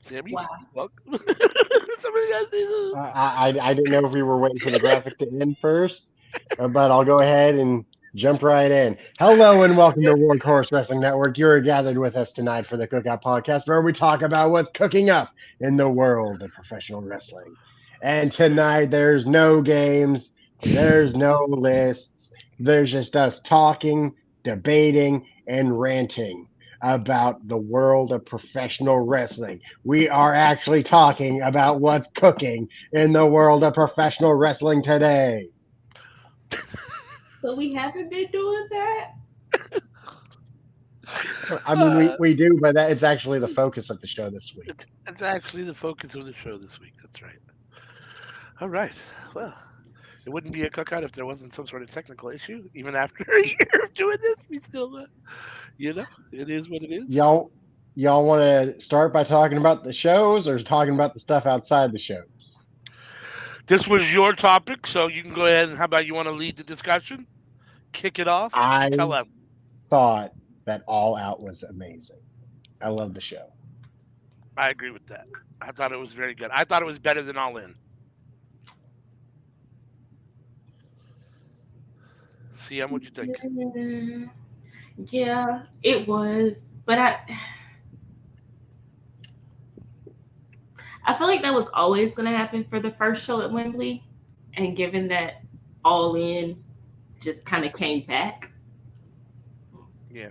Sammy, Wow. welcome. Somebody got this. I didn't know if we were waiting for the graphic to end first, but I'll go ahead and jump right in. Hello and welcome to Workhorse Wrestling Network. You're gathered with us tonight for the Cookout Podcast, where we talk about what's cooking up in the world of professional wrestling. And tonight, there's no games, there's no lists, there's just us talking, debating, and ranting about the world of professional wrestling. We are actually talking about what's cooking in the world of professional wrestling today. So we haven't been doing that? I mean, Uh, we do, but it's actually the focus of the show this week. it's actually the focus of the show this week. That's right. All right. Well, it wouldn't be a cookout if there wasn't some sort of technical issue. Even after a year of doing this, we still, it is what it is. Y'all, y'all want to start by talking about the shows or talking about the stuff outside the shows? This was your topic, so you can go ahead and how about you want to lead the discussion? Kick it off. I Tell them. thought that All Out was amazing. I love the show. I agree with that. I thought it was very good. I thought it was better than All In. CM, what'd you think? Mm, yeah, it was. But I feel like that was always going to happen for the first show at Wembley. And given that All In just kind of came back. Yeah.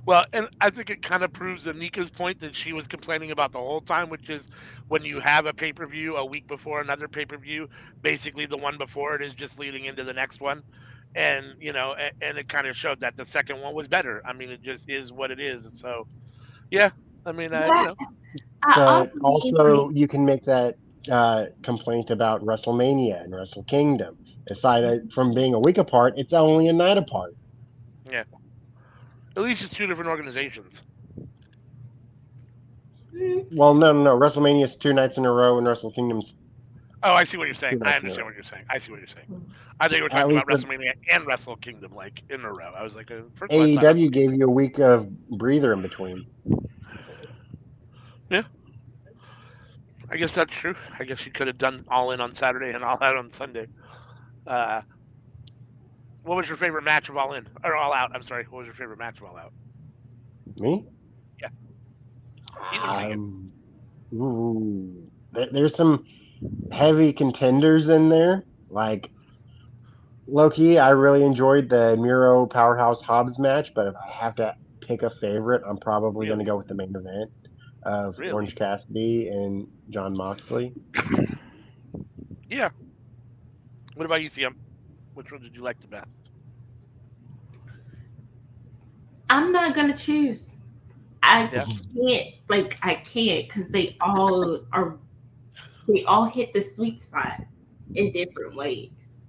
Well, and I think it kind of proves Anika's point that she was complaining about the whole time, which is when you have a pay per view a week before another pay per view, basically the one before it is just leading into the next one. And, and it kind of showed that the second one was better. I mean, it just is what it is. So, yeah, I mean, But I also But didn't think, also, you can make that complaint about WrestleMania and Wrestle Kingdom. Aside from being a week apart, it's only a night apart. yeah, at least it's two different organizations. mm, Well, no. WrestleMania's 2 nights in a row, and Wrestle Kingdom's Oh, I see what you're two saying. I nights in a understand row. what you're saying. I see what you're saying. I think you were At talking least about with WrestleMania and Wrestle Kingdom, like in a row. I was like, first of all, I thought AEW Wrestle gave you a week of breather in between. Yeah, I guess that's true. I guess you could have done All In on Saturday and All Out on Sunday. Uh, what was your favorite match of All In or All Out? I'm sorry. What was your favorite match of All Out? Me? Yeah, either one of you. Um, there's some heavy contenders in there. Like Loki, I really enjoyed the Miro Powerhouse Hobbs match, but if I have to pick a favorite, I'm probably going to Really, go with the main event of Orange really. Cassidy and John Moxley. Yeah. What about you, CM? Which one did you like the best? I'm not going to choose. I Yeah. I can't because they all hit the sweet spot in different ways.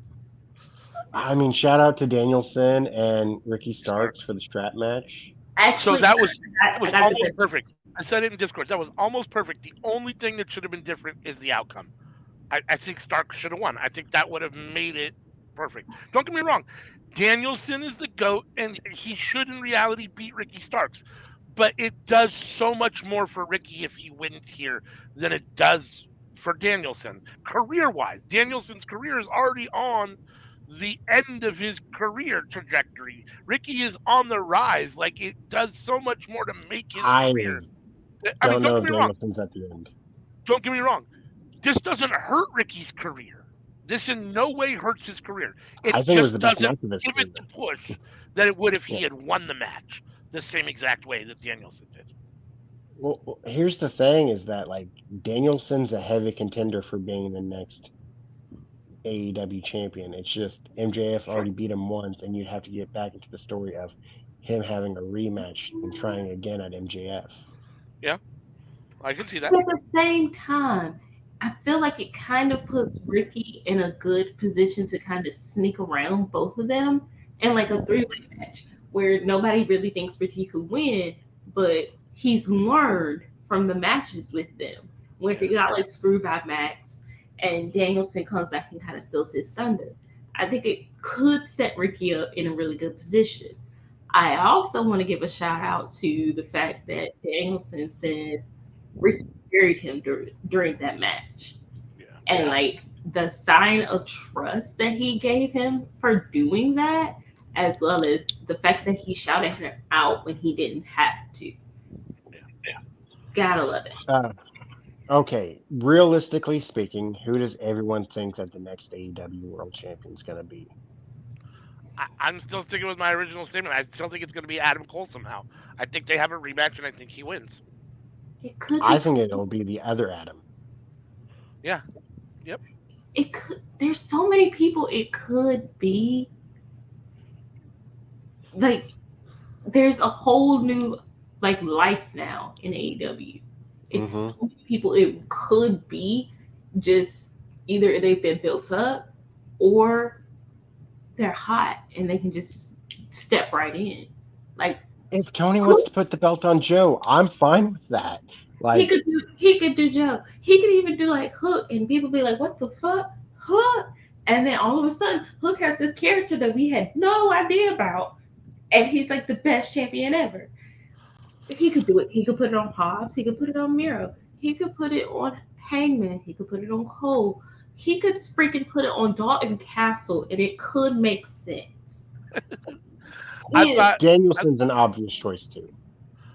I mean, shout out to Danielson and Ricky Start. Starks for the strap match. So Actually, that I was got to almost defend. perfect. I said it in Discord. That was almost perfect. The only thing that should have been different is the outcome. I think Stark should have won. I think that would have made it perfect. Don't get me wrong. Danielson is the GOAT, and he should in reality beat Ricky Starks. But it does so much more for Ricky if he wins here than it does for Danielson. Career wise, Danielson's career is already on the end of his career trajectory. Ricky is on the rise. Like it does so much more to make his I career. I mean, don't don't know get if me wrong. Danielson's at the end. Don't get me wrong. This doesn't hurt Ricky's career. This in no way hurts his career. It I think it was the just best doesn't match of his give it career. the push that it would if Yeah. he had won the match the same exact way that Danielson did. Well, here's the thing: is that like Danielson's a heavy contender for being the next AEW champion. It's just MJF Sure. already beat him once, and you'd have to get back into the story of him having a rematch and trying again at MJF. Yeah, I can see that. But at the same time, I feel like it kind of puts Ricky in a good position to kind of sneak around both of them in like a three-way match where nobody really thinks Ricky could win, but he's learned from the matches with them where he Yeah. got like screwed by Max and Danielson comes back and kind of steals his thunder. I think it could set Ricky up in a really good position. I also want to give a shout out to the fact that Danielson said Ricky carried him during that match. Yeah. And like the sign of trust that he gave him for doing that, as well as the fact that he shouted him out when he didn't have to. Yeah. Gotta love it. Okay, realistically speaking, who does everyone think that the next AEW World Champion is going to be? I'm still sticking with my original statement. I still think it's going to be Adam Cole somehow. I think they have a rematch, and I think he wins. It could I be. think it'll be the other Adam. Yeah. Yep. It could. There's so many people. It could be like there's a whole new like life now in AEW. It's Hmm. so many people. It could be just either they've been built up or they're hot and they can just step right in. Like If Tony wants to put the belt on Joe, I'm fine with that. Like, he could do Joe. He could even do like Hook and people be like, what the fuck? Hook? And then all of a sudden Hook has this character that we had no idea about. And he's like the best champion ever. He could do it. He could put it on Hobbs. He could put it on Miro. He could put it on Hangman. He could put it on Cole. He could freaking put it on Dalton Castle, and it could make sense. I Yeah, thought, Danielson's an obvious choice too.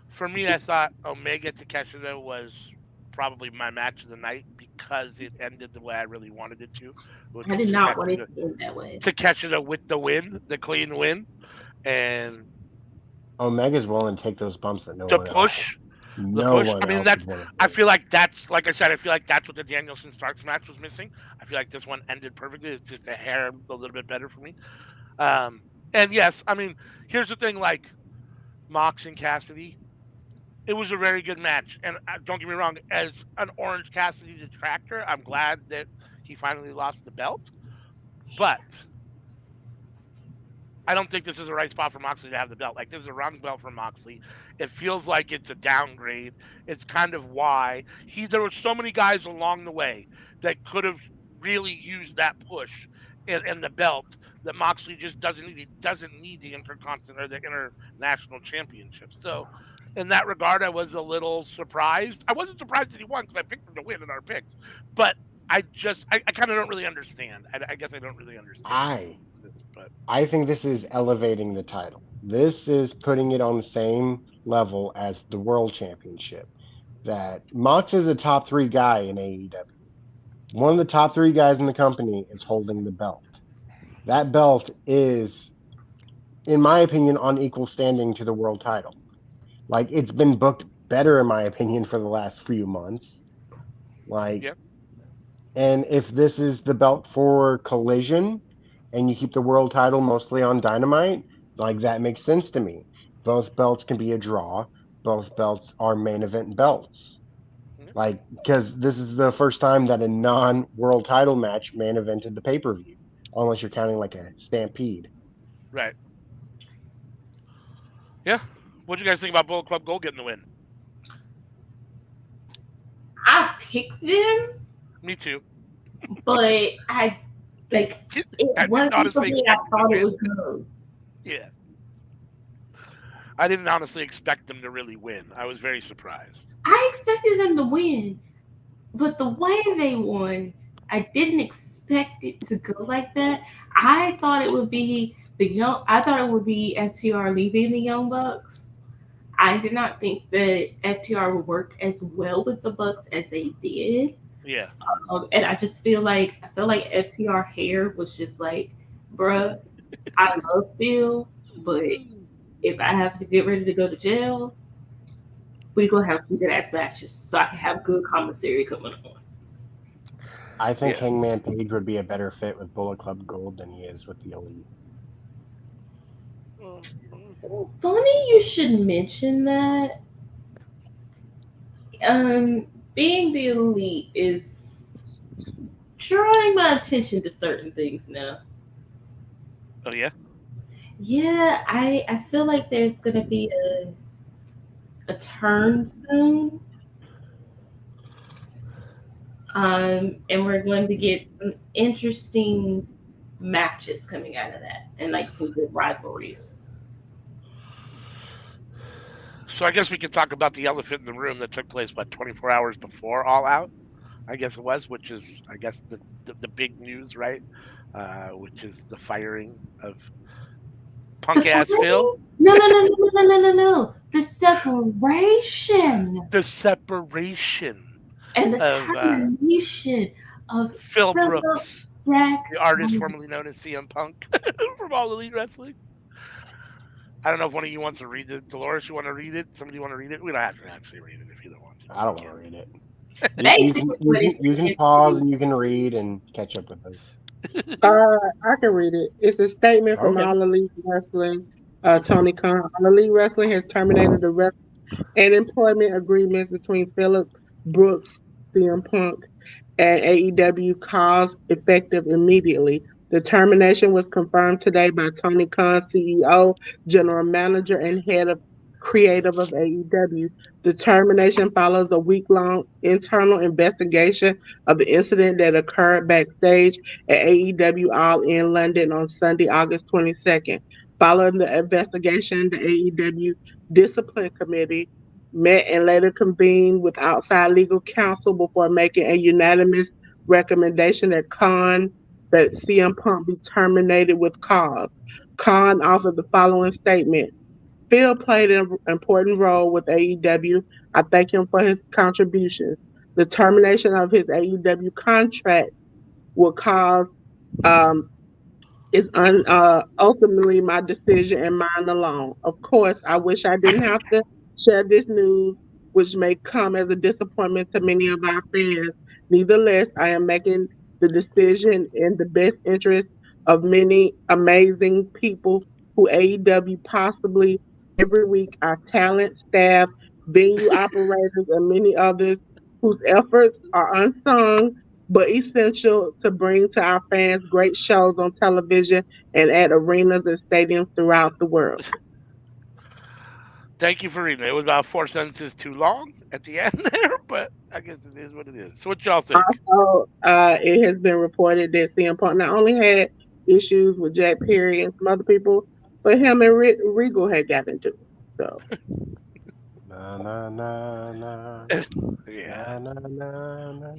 for me, I thought Omega Takeshita was probably my match of the night because it ended the way I really wanted it to, which I was did not want it to end that way. Takeshita with the win, the clean win, and Omega's willing to take those bumps that no the one else, push. The no push. one I mean, else is that's. willing I to take. feel like that's like I said. I feel like that's what the Danielson Starks match was missing. I feel like this one ended perfectly. It's just a hair a little bit better for me. Um, and yes, I mean, here's the thing: like Mox and Cassidy, it was a very good match. And don't get me wrong, as an Orange Cassidy detractor, I'm glad that he finally lost the belt. But I don't think this is the right spot for Moxley to have the belt. Like, this is a wrong belt for Moxley. It feels like it's a downgrade. It's kind of why there were so many guys along the way that could have really used that push in the belt that Moxley just doesn't need. He doesn't need the intercontinental or the international championship. So, in that regard, I was a little surprised. I wasn't surprised that he won because I picked him to win in our picks, but I kind of don't really understand. I guess I don't really understand I this, but I think this is elevating the title. This is putting it on the same level as the World Championship. That Mox is a top three guy in AEW. One of the top three guys in the company is holding the belt. That belt is, in my opinion, on equal standing to the world title. Like, it's been booked better, in my opinion, for the last few months. Like, yeah. and if this is the belt for Collision and you keep the world title mostly on Dynamite, like, that makes sense to me. Both belts can be a draw. Both belts are main event belts. Yeah. Like, because this is the first time that a non world title match main evented the pay per view, unless you're counting like a Stampede. Right. Yeah. What do you guys think about Bullet Club Gold getting the win? I picked them, Me too. but I like it I didn't wasn't the honestly way I expect them to thought it win. was going. Yeah. I didn't honestly expect them to really win. I was very surprised. I expected them to win, but the way they won, I didn't expect it to go like that. I thought it would be I thought it would be FTR leaving the Young Bucks. I did not think that FTR would work as well with the Bucks as they did. Yeah. And I feel like FTR hair was just like, bruh, I love Phil, but if I have to get ready to go to jail, we gonna have some good ass matches so I can have good commissary coming on. I think Yeah. Hangman Page would be a better fit with Bullet Club Gold than he is with the Elite. Funny you should mention that. Being the elite is drawing my attention to certain things now. Oh yeah. Yeah, I feel like there's gonna be a turn soon. And we're going to get some interesting matches coming out of that and like some good rivalries. So I guess we could talk about the elephant in the room that took place, what, 24 hours before All Out? I guess it was, which is, I guess, the big news, right? Which is the firing of The punk ass Phil. fighting? No, no, no, no, no, no, no, no, no. The separation The separation and the of termination of Phil Philip Brooks, Black. the artist formerly known as CM Punk from All Elite Wrestling. I don't know if one of you wants to read it. Dolores, you want to read it? Somebody want to read it? We don't have to actually read it if you don't want to, I but we don't want to can. read it. You can Basically, what it you can says pause is, and you can read and catch up with us. I can read it. It's a statement from Okay. All Elite Wrestling. Tony Khan. All Elite Wrestling has terminated the rest and employment agreements between Philip Brooks, CM Punk, and AEW cause effective immediately. The termination was confirmed today by Tony Khan, CEO, General Manager, and Head of Creative of AEW. The termination follows a week-long internal investigation of the incident that occurred backstage at AEW All in London on Sunday, August 22nd. Following the investigation, the AEW Discipline Committee met and later convened with outside legal counsel before making a unanimous recommendation that CM Punk be terminated with cause. Khan offered the following statement. Phil played an important role with AEW. I thank him for his contributions. The termination of his AEW contract will cause um, is ultimately my decision and mine alone. Of course, I wish I didn't have to share this news, which may come as a disappointment to many of our fans. Nevertheless, I am making the decision in the best interest of many amazing people who AEW possibly every week, our talent, staff, venue operators, and many others whose efforts are unsung but essential to bring to our fans great shows on television and at arenas and stadiums throughout the world. Thank you for reading it. It was about 4 sentences too long at the end there, but I guess it is what it is. So what y'all think? Also, it has been reported that CM Punk not only had issues with Jack Perry and some other people, but him and Regal had got into it. So Na na na na Yeah. na na na na.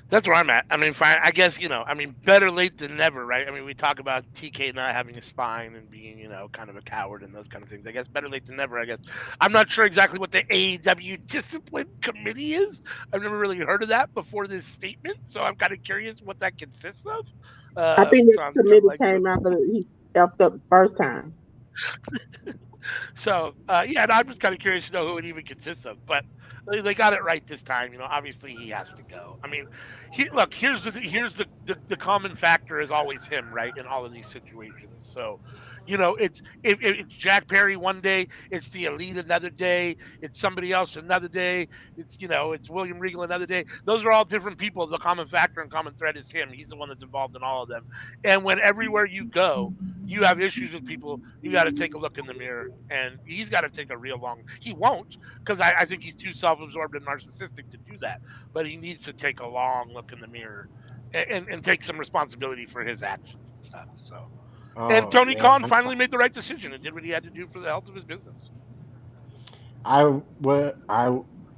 That's where I'm at. I mean, fine. I guess I mean, better late than never, right? I mean, we talk about TK not having a spine and being, kind of a coward and those kind of things. I guess better late than never. I guess I'm not sure exactly what the AEW discipline committee is. I've never really heard of that before this statement, so I'm kind of curious what that consists of. I think this Sounds kind of committee like so. came after he effed up the first time. So yeah, and I'm just kind of curious to know who it even consists of. But they got it right this time. Obviously he has to go. I mean, look, here's the common factor is always him, right? In all of these situations. So, it's Jack Perry one day, it's the Elite another day, it's somebody else another day, it's William Regal another day. Those are all different people. The common factor and common thread is him. He's the one that's involved in all of them. And when everywhere you go, you have issues with people, you got to take a look in the mirror, and he's got to take a real long. He won't, because I think he's too self-absorbed and narcissistic to do that. But he needs to take a long look in the mirror and take some responsibility for his actions and stuff. So, and Oh Tony man, Khan finally made the right decision and did what he had to do for the health of his business. I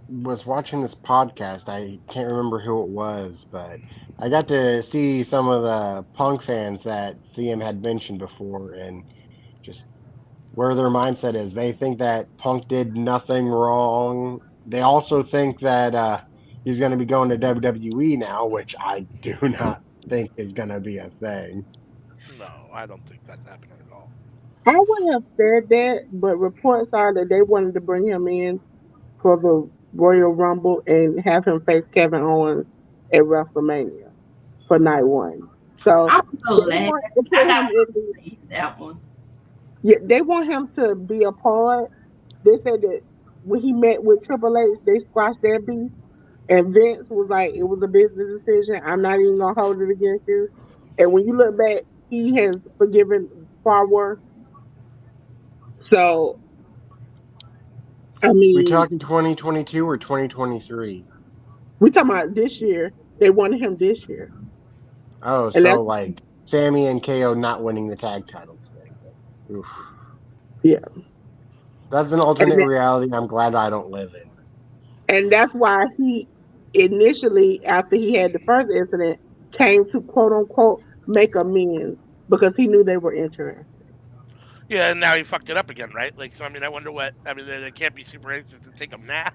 was watching this podcast. I can't remember who it was, but I got to see some of the Punk fans that CM had mentioned before, and just where their mindset is. They think that Punk did nothing wrong. They also think that he's going to be going to WWE now, which I do not think is going to be a thing. No, I don't think that's happening at all. I would have said that, but reports are that they wanted to bring him in for the Royal Rumble and have him face Kevin Owens at WrestleMania for night one. So I'm so they glad. want to I put got him in something to say to that one. yeah, they want him to be a part. They said that when he met with Triple H, they squashed their beef, and Vince was like, "It was a business decision. I'm not even gonna hold it against you." And when you look back, he has forgiven far worse. So I We mean, talking 2022 or 2023? we talking about this year. They wanted him this year, Oh, and so that's like Sammy and KO not winning the tag titles then. Oof. yeah. That's an And alternate reality I'm glad I don't live in. and that's why he initially, after he had the first incident, came to quote unquote make amends because he knew they were interested. Yeah, and now he fucked it up again, right? Like, so I mean, I wonder what. I mean, they can't be super anxious to take him now.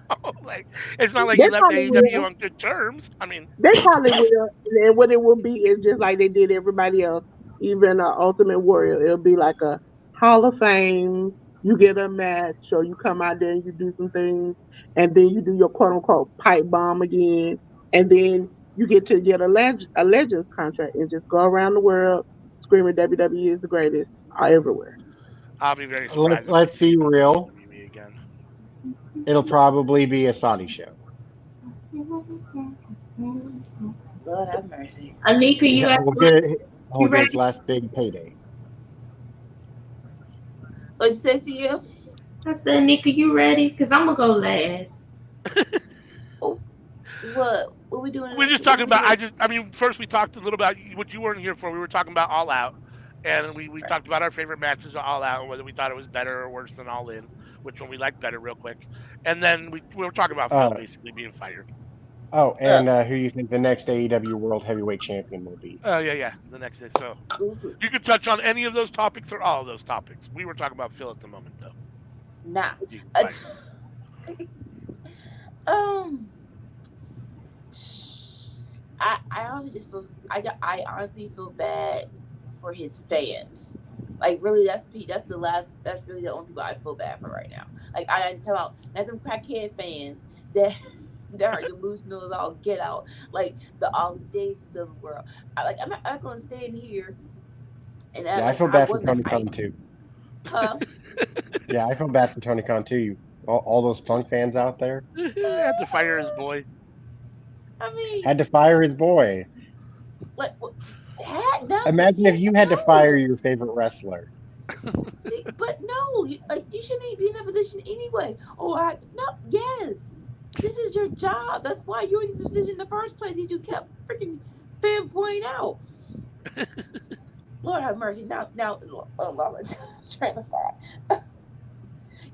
Like, it's not like They he left probably AEW will. on good terms. I mean, They probably will. And what it will be is just like they did everybody else, even Ultimate Warrior. It'll be like a Hall of Fame. You get a match, or you come out there and you do some things, and then you do your quote unquote pipe bomb again, and then you get to get a Legends contract and just go around the world screaming WWE is the greatest everywhere. I'll be very Let's surprised if we let's see be him in real. WWE again. It'll probably be a Saudi show. Lord have mercy. Anika, you Yeah, at we'll work? get it. He'll You get his ready? last big payday. What'd you say, CU? I said, Anika, you ready? Cause I'm gonna go last. Oh, what we doing in We're this? just What talking we about. doing? I mean, first we talked a little about what you weren't here for. We were talking about All Out, and we talked about our favorite matches of All Out and whether we thought it was better or worse than All In, which one we liked better, real quick. And then we were talking about Phil Uh basically being fired. oh, Uh, and who you think the next AEW World Heavyweight Champion will be? Oh yeah. The next day, so ooh, you could touch on any of those topics or all of those topics. We were talking about Phil at the moment, though. nah. You can Uh, fight. um, I honestly just feel I honestly feel bad for his fans. Like really, that's really the only people I feel bad for right now. Like I'm talking about not them crackhead fans that that are delusional as all get out. Like the all days of the world. I'm not gonna stand here and act Yeah, I like feel I bad for wasn't Tony Khan hyped. too. Huh? Yeah, I feel bad for Tony Khan too. All those Punk fans out there Had to fire his boy. I mean, had to fire his boy. what that? No, Imagine if see, you had to fire no. your favorite wrestler. See, but no, like you shouldn't even be in that position anyway. No, yes, this is your job. That's why you're in this position in the first place. You kept freaking fanboying out. Lord have mercy. Now, Laura, trying to find.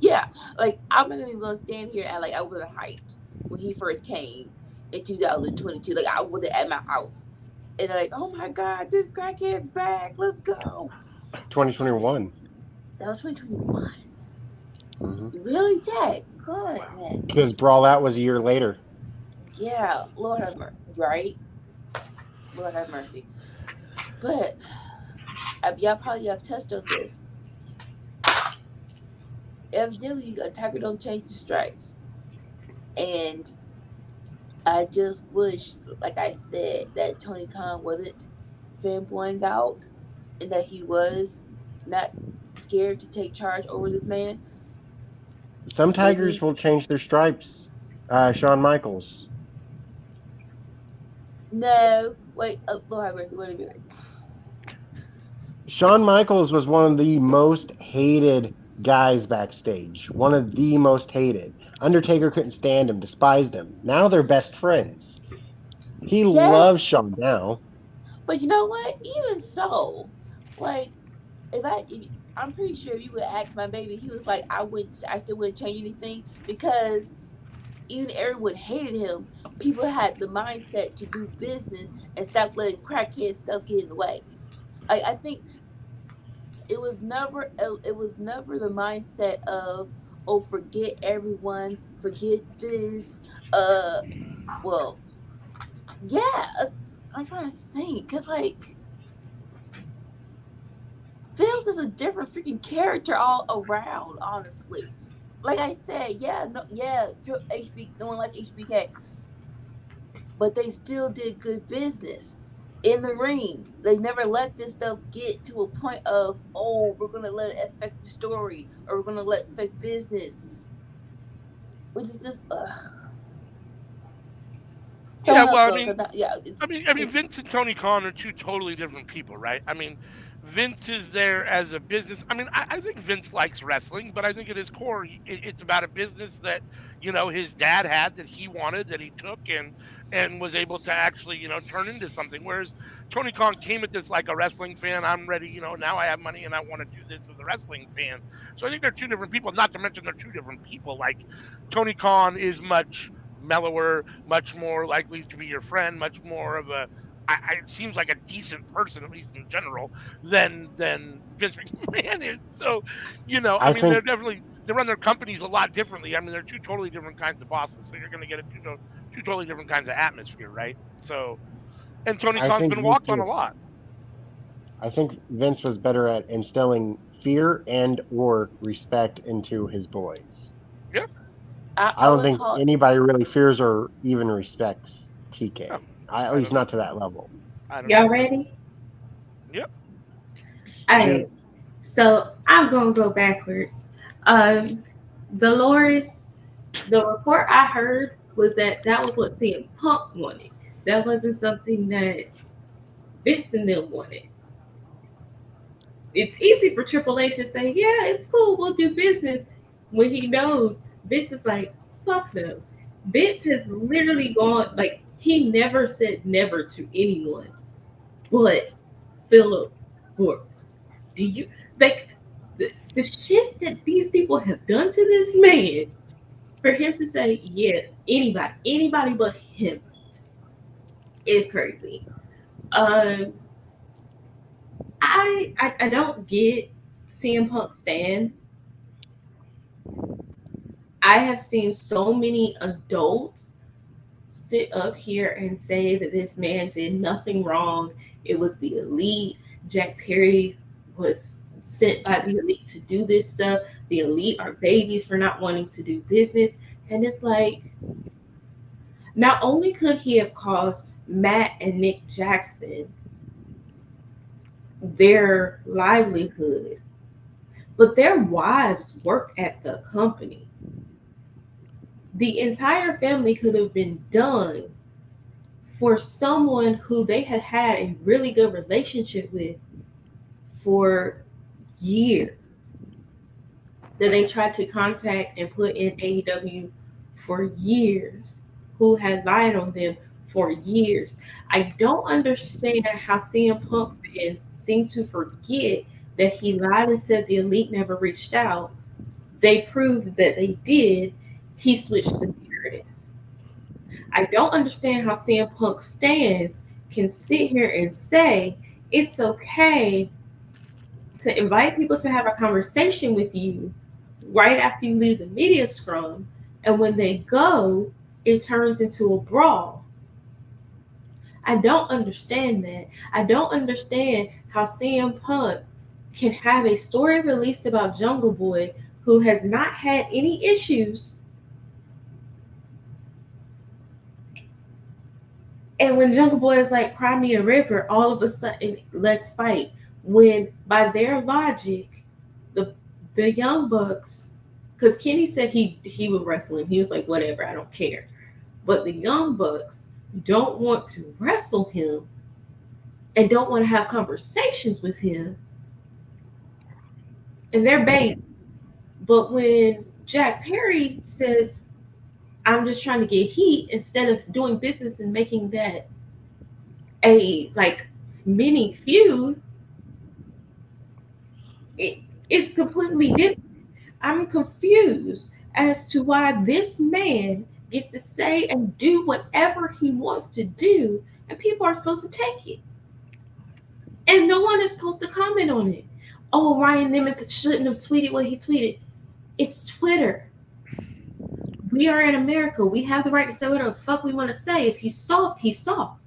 Yeah, like I'm not even gonna stand here and like I wasn't hyped when he first came in 2022. Like I wasn't at my house and like, oh my God, this crackhead's back. Let's go. 2021. That was 2021. Mm-hmm. Really? That good, man. Because Brawl Out was a year later. Yeah, Lord have mercy. Right? Lord have mercy. But y'all probably have touched on this. Evidently, a tiger don't change the stripes. And I just wish, like I said, that Tony Khan wasn't fanboying out and that he was not scared to take charge over this man. Some Tigers Maybe will change their stripes. Shawn Michaels. no. Wait, Lord have mercy. Wait a minute. Shawn Michaels was one of the most hated guys backstage. One of the most hated. Undertaker couldn't stand him, despised him. Now they're best friends. He Yes, loves Shawn now. but you know what? Even so, like I'm pretty sure if you would ask my baby, he was like, I still wouldn't change anything because even everyone hated him. People had the mindset to do business and stop letting crackhead stuff get in the way. I think it was never the mindset of, oh, forget everyone, forget this. Well, yeah, I'm trying to think because like Phil's is a different freaking character all around, honestly. Like I said, yeah, no, yeah, no one liked HBK, but they still did good business in the ring. They never let this stuff get to a point of, oh, we're gonna let it affect the story or we're gonna let it affect business, which is just Yeah, someone else well, go because yeah, I mean, Vince and Tony Khan are two totally different people, right? I mean, Vince is there as a business. I mean, I think Vince likes wrestling, but I think at his core, it's about a business that his dad had, that he wanted, that he took and was able to actually turn into something. Whereas Tony Khan came at this like a wrestling fan. I'm ready. Now I have money and I want to do this as a wrestling fan. So I think they're two different people. Not to mention they're two different people. Like Tony Khan is much mellower, much more likely to be your friend, much more of a it seems like a decent person, at least in general, than Vince McMahon is. So, I I mean, think they run their companies a lot differently. I mean, they're two totally different kinds of bosses, so you're going to get two totally different kinds of atmosphere, right? So, and Tony I Khan's think been Vince walked on a was lot. I think Vince was better at instilling fear and or respect into his boys. Yeah, I I don't would think call it. anybody really fears or even respects no, TK. At I least don't know. not to that level. I don't Y'all know. ready? Yep. All Shoot. right. So I'm gonna go backwards. Dolores, the report I heard was that was what CM Punk wanted. That wasn't something that Vince and them wanted. It's easy for Triple H to say, "Yeah, it's cool, we'll do business," when he knows Vince is like, "Fuck no." Vince has literally gone like he never said never to anyone, but Philip Brooks. Do you like the shit that these people have done to this man? For him to say, yeah, anybody but him is crazy. Um, I don't get CM Punk stands. I have seen so many adults sit up here and say that this man did nothing wrong. It was the elite. Jack Perry was sent by the elite to do this stuff. The elite are babies for not wanting to do business. And it's like, not only could he have cost Matt and Nick Jackson their livelihood, but their wives work at the company. The entire family could have been done for someone who they had had a really good relationship with for years, that they tried to contact and put in AEW for years, who had lied on them for years. I don't understand how CM Punk fans seem to forget that he lied and said the elite never reached out. They proved that they did. He switched the narrative. I don't understand how CM Punk stands can sit here and say it's okay to invite people to have a conversation with you right after you leave the media scrum, and when they go, it turns into a brawl. I don't understand that. I don't understand how CM Punk can have a story released about Jungle Boy who has not had any issues. And when Jungle Boy is like, cry me a river, all of a sudden, let's fight. When by their logic, the the Young Bucks, because Kenny said he would wrestle him. He was like, whatever, I don't care. But the Young Bucks don't want to wrestle him and don't want to have conversations with him, and they're babies. But when Jack Perry says, I'm just trying to get heat, instead of doing business and making that a like mini feud, it's completely different. I'm confused as to why this man gets to say and do whatever he wants to do, and people are supposed to take it. And no one is supposed to comment on it. Oh, Ryan Nemeth shouldn't have tweeted what he tweeted. It's Twitter. We are in America. We have the right to say whatever the fuck we want to say. If he's soft, he's soft.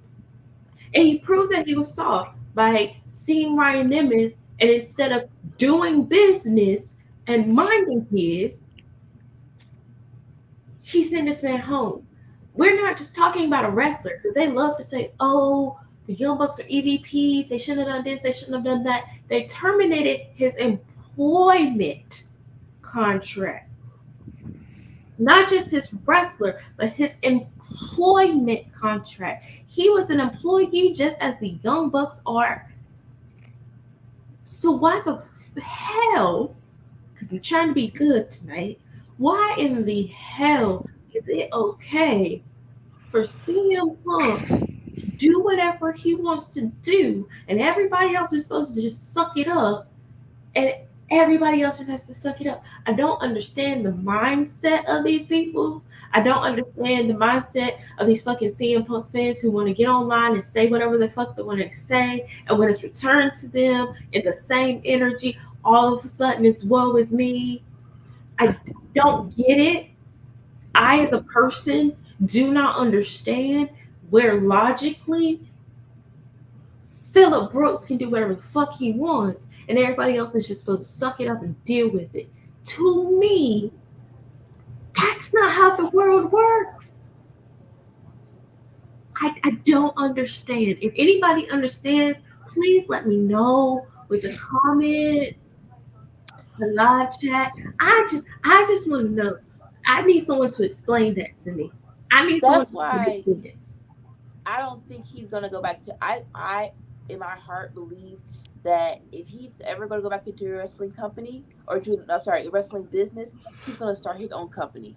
And he proved that he was soft by seeing Ryan Nemeth, and instead of doing business and minding his, he sent this man home. We're not just talking about a wrestler, because they love to say, oh, the Young Bucks are EVPs. They shouldn't have done this. They shouldn't have done that. They terminated his employment contract. Not just his wrestler, but his employment contract. He was an employee just as the Young Bucks are. So why the hell, because I'm trying to be good tonight, why in the hell is it okay for CM Punk to do whatever he wants to do and everybody else is supposed to just suck it up and everybody else just has to suck it up? I don't understand the mindset of these people. I don't understand the mindset of these fucking CM Punk fans who want to get online and say whatever the fuck they want to say, and when it's returned to them in the same energy, all of a sudden it's woe is me. I don't get it. I, as a person, do not understand where logically Phillip Brooks can do whatever the fuck he wants, and everybody else is just supposed to suck it up and deal with it. To me, that's not how the world works. I don't understand. If anybody understands, please let me know with a comment, a live chat. I just want to know. I need someone to explain that to me. I need someone That's to why explain this. I don't think he's gonna go back to. I in my heart believe that if he's ever gonna go back into a wrestling company or to, I'm sorry, a wrestling business, he's gonna start his own company.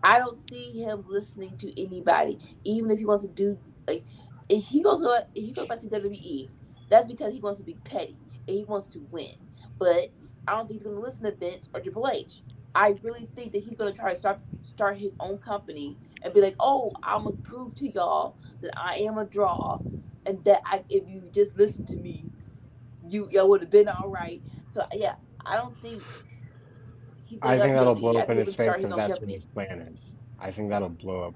I don't see him listening to anybody, even if he wants to do like if he goes back to WWE, that's because he wants to be petty and he wants to win. But I don't think he's gonna listen to Vince or Triple H. I really think that he's gonna try to start his own company and be like, oh, I'm gonna prove to y'all that I am a draw, and that if you just listen to me, y'all would have been all right. So yeah, I don't think he's gonna I go back think to that'll WWE. blow I up in think he's his gonna face start his if own that's what company. his plan is. I think that'll blow up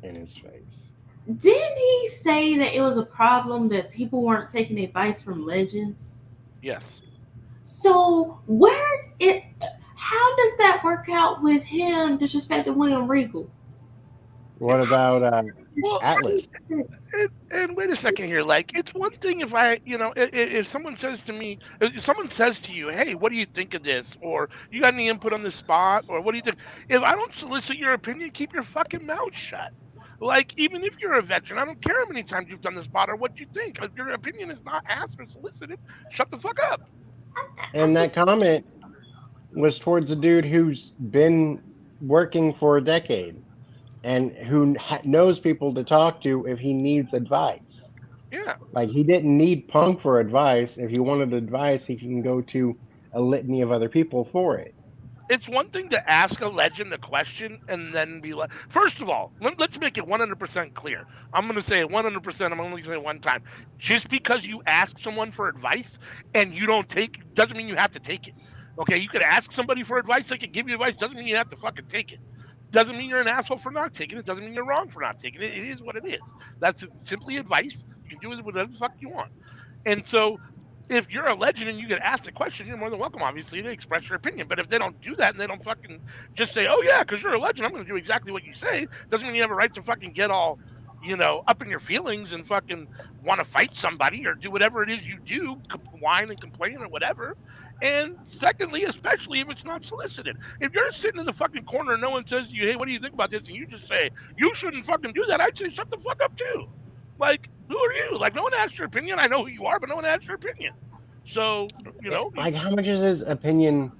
in his face. Didn't he say that it was a problem that people weren't taking advice from legends? Yes. So how does that work out with him disrespecting William Regal? What about Well, Atlas? and wait a second here. Like, it's one thing if if someone says to me, if someone says to you, "Hey, what do you think of this?" or "You got any input on this spot?" or "What do you think?" If I don't solicit your opinion, keep your fucking mouth shut. Like, even if you're a veteran, I don't care how many times you've done the spot or what you think. If your opinion is not asked or solicited, shut the fuck up. And that comment was towards a dude who's been working for a decade and who knows people to talk to if he needs advice. Yeah. Like he didn't need Punk for advice. If he wanted advice, he can go to a litany of other people for it. It's one thing to ask a legend a question and then be like, first of all, let's make it 100% clear. I'm going to say it 100%. I'm only going to say it one time. Just because you ask someone for advice and you don't take, doesn't mean you have to take it. Okay, you could ask somebody for advice, they could give you advice, doesn't mean you have to fucking take it. Doesn't mean you're an asshole for not taking it, doesn't mean you're wrong for not taking it. It is what it is. That's simply advice. You can do with whatever the fuck you want. And so if you're a legend and you get asked a question, you're more than welcome, obviously, to express your opinion. But if they don't do that and they don't fucking just say, "Oh yeah, because you're a legend, I'm going to do exactly what you say," doesn't mean you have a right to fucking get all, up in your feelings and fucking want to fight somebody or do whatever it is you do, whine and complain or whatever. And secondly, especially if it's not solicited, if you're sitting in the fucking corner and no one says to you, "Hey, what do you think about this?" and you just say, "You shouldn't fucking do that," I'd say, "Shut the fuck up too." Like, who are you? Like, no one asked your opinion. I know who you are, but no one asked your opinion. So, Like, how much is his opinion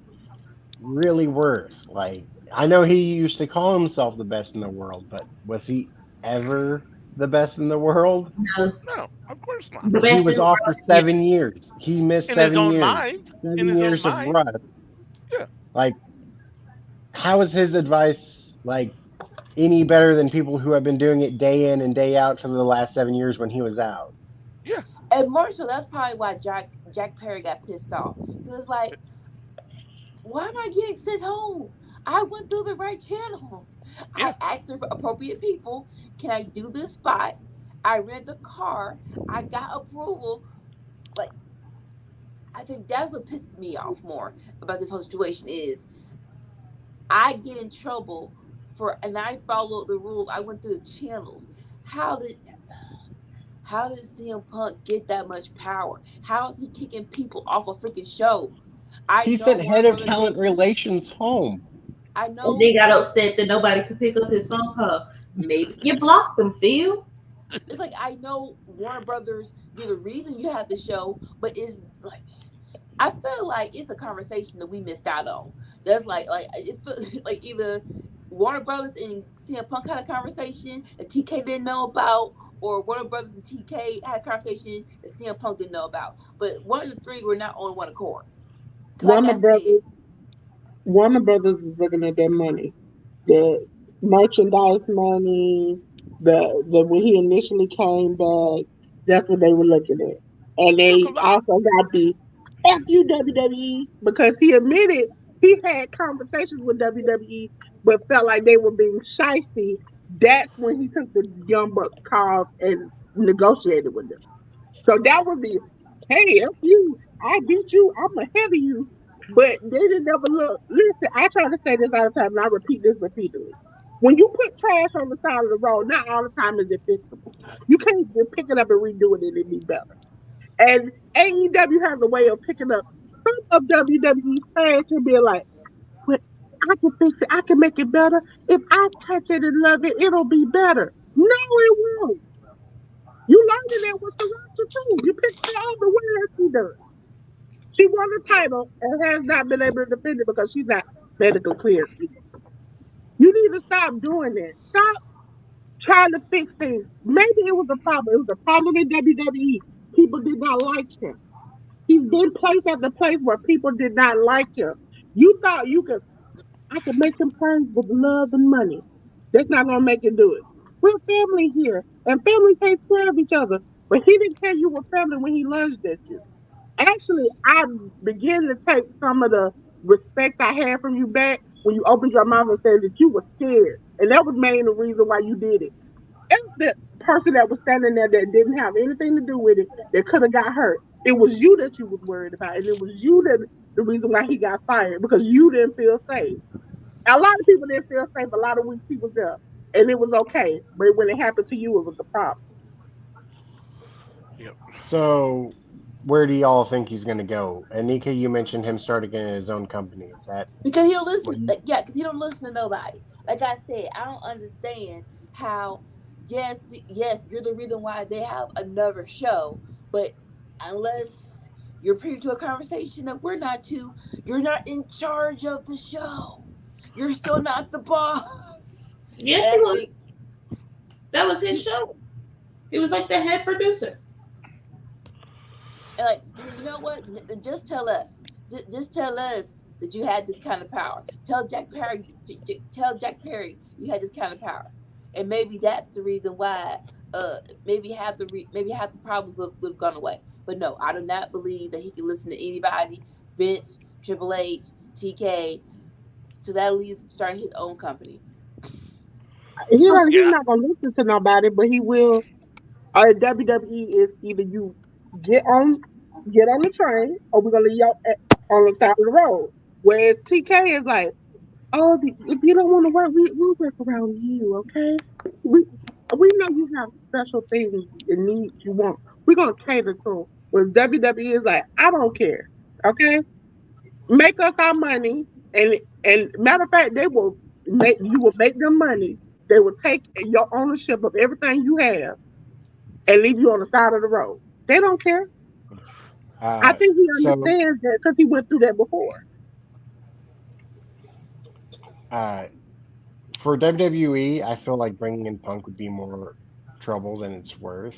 really worth? Like, I know he used to call himself the best in the world, but was he ever the best in the world? No, no, of course not. the He best in was the off for world. Yeah. 7 years. He missed In his 7 own years. mind, in 7 his own years of mind, rust. yeah. Like, how is his advice like any better than people who have been doing it day in and day out for the last 7 years when he was out? Yeah. And more so, that's probably why Jack Perry got pissed off. Because it's like, why am I getting sent home? I went through the right channels. I Yeah. asked the appropriate people, can I do this spot? I rent the car. I got approval. Like, I think that's what pisses me off more about this whole situation is I get in trouble and I followed the rules. I went through the channels. How did how did CM Punk get that much power? How is he kicking people off a freaking show? I He know sent Warner head of Brother talent did. relations home. I And know they got upset that nobody could pick up his phone call. Maybe you blocked them, Phil. it's like I know Warner Brothers. You're the reason you have the show, but it's like I feel like it's a conversation that we missed out on. That's like it feel, like either Warner Brothers and CM Punk had a conversation that TK didn't know about, or Warner Brothers and TK had a conversation that CM Punk didn't know about. But one of the three were not on one accord. Like Warner I said, Brothers, Warner Brothers is looking at their money, the merchandise money, the when he initially came back, that's what they were looking at, and Yeah, they because also got the F you WWE because he admitted he had conversations with WWE, but felt like they were being shysty. That's when he took the Young Bucks calls and negotiated with them. So that would be, hey, F you, I beat you, I'm ahead of you. But they didn't never look. Listen, I try to say this all the time, and I repeat this repeatedly. When you put trash on the side of the road, not all the time is it fixable. You can't just pick it up and redo it and it be better. And AEW has a way of picking up some of WWE's trash and being like, well, I can fix it, I can make it better. If I touch it and love it, it'll be better. No, it won't. You learning that with Sriracha too. You picked her up the way that she does. She won the title and has not been able to defend it because she's not medical cleared. You need to stop doing that. Stop trying to fix things. Maybe it was a problem. It was a problem in WWE. People did not like him. He's been placed at the place where people did not like him. You thought you could, I could make them friends with love and money. That's not gonna make it do it. We're family here, and family takes care of each other. But he didn't care you were family when he lunged at you. Actually, I began to take some of the respect I had from you back when you opened your mouth and said that you were scared. And that was mainly the reason why you did it. If the person that was standing there that didn't have anything to do with it, that could have got hurt, it was you that you was worried about. And it was you that the reason why he got fired because you didn't feel safe. A lot of people didn't feel safe. A lot of weak people there. And it was okay. But when it happened to you, it was a problem. yep. So, where do y'all think he's going to go? Anika, you mentioned him starting in his own company. Is that because he don't what listen. you? Yeah, because he don't listen to nobody. Like I said, I don't understand how. Yes, yes, you're the reason why they have another show, but unless you're privy to a conversation that we're not to, you're not in charge of the show. You're still not the boss. Yes, And he I was. think That was his he, show. He was like the head producer. and like, you know what? Just tell us. Just tell us that you had this kind of power. Tell Jack Perry you had this kind of power, and maybe that's the reason why. Maybe half the problems would have gone away. But no, I do not believe that he can listen to anybody. Vince, Triple H, TK. So that leaves starting his own company. He's Yeah, not gonna listen to nobody, but he will. WWE is either you get on get on the train or we're gonna leave you on the side of the road. Whereas TK is like, oh, if you don't want to work, we'll work around you, okay? We know you have special things and needs you want. We're gonna cater to 'em. Whereas WWE is like, I don't care, okay? Make us our money, and matter of fact, you will make them money. They will take your ownership of everything you have and leave you on the side of the road. They don't care. I Uh, think he so, understands that because he went through that before. uh, for WWE, I feel like bringing in Punk would be more trouble than it's worth.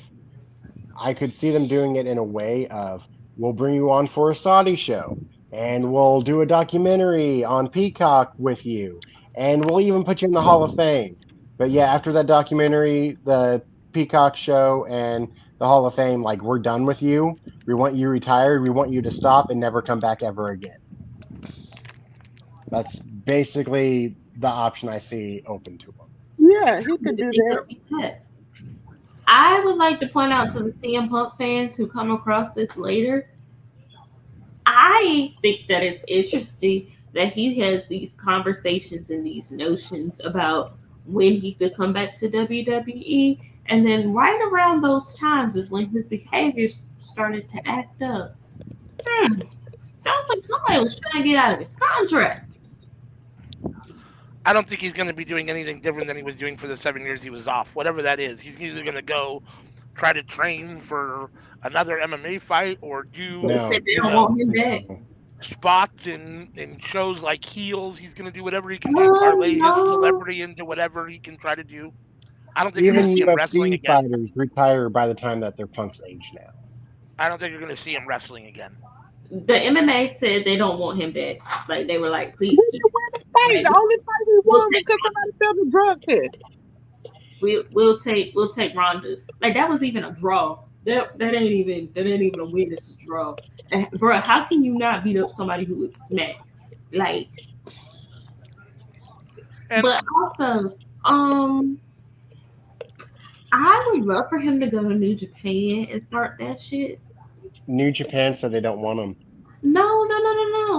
I could see them doing it in a way of we'll bring you on for a Saudi show and we'll do a documentary on Peacock with you and we'll even put you in the Hall of Fame. But yeah, after that documentary, the Peacock show and the Hall of Fame, like we're done with you. We want you retired. We want you to stop and never come back ever again. That's basically the option I see open to them. Yeah, he I could do think that. that'll be that. I would like to point out to the CM Punk fans who come across this later, I think that it's interesting that he has these conversations and these notions about when he could come back to WWE. And then right around those times is when his behavior started to act up. Hmm, sounds like somebody was trying to get out of his contract. I don't think he's going to be doing anything different than he was doing for the 7 years he was off. Whatever that is, he's either going to go try to train for another MMA fight or do, They No, said they you don't know, want him back. no. spots in shows like Heels. He's going to do whatever he can do to Oh parlay his no. celebrity into whatever he can try to do. I don't think you're going to Even see him wrestling UFC again. fighters retire by the time that their Punk's age now. I don't think you're going to see him wrestling again. The MMA said they don't want him back. Like they were like, He please keep didn't win the fight. like, The only fight he we'll won take because somebody failed the drug test. we'll take Ronda. Like that was even a draw. That ain't even a win. It's a draw. And, bro, how can you not beat up somebody who was smacked? Like, And but also, I would love for him to go to New Japan and start that shit. New Japan said they don't want him. No.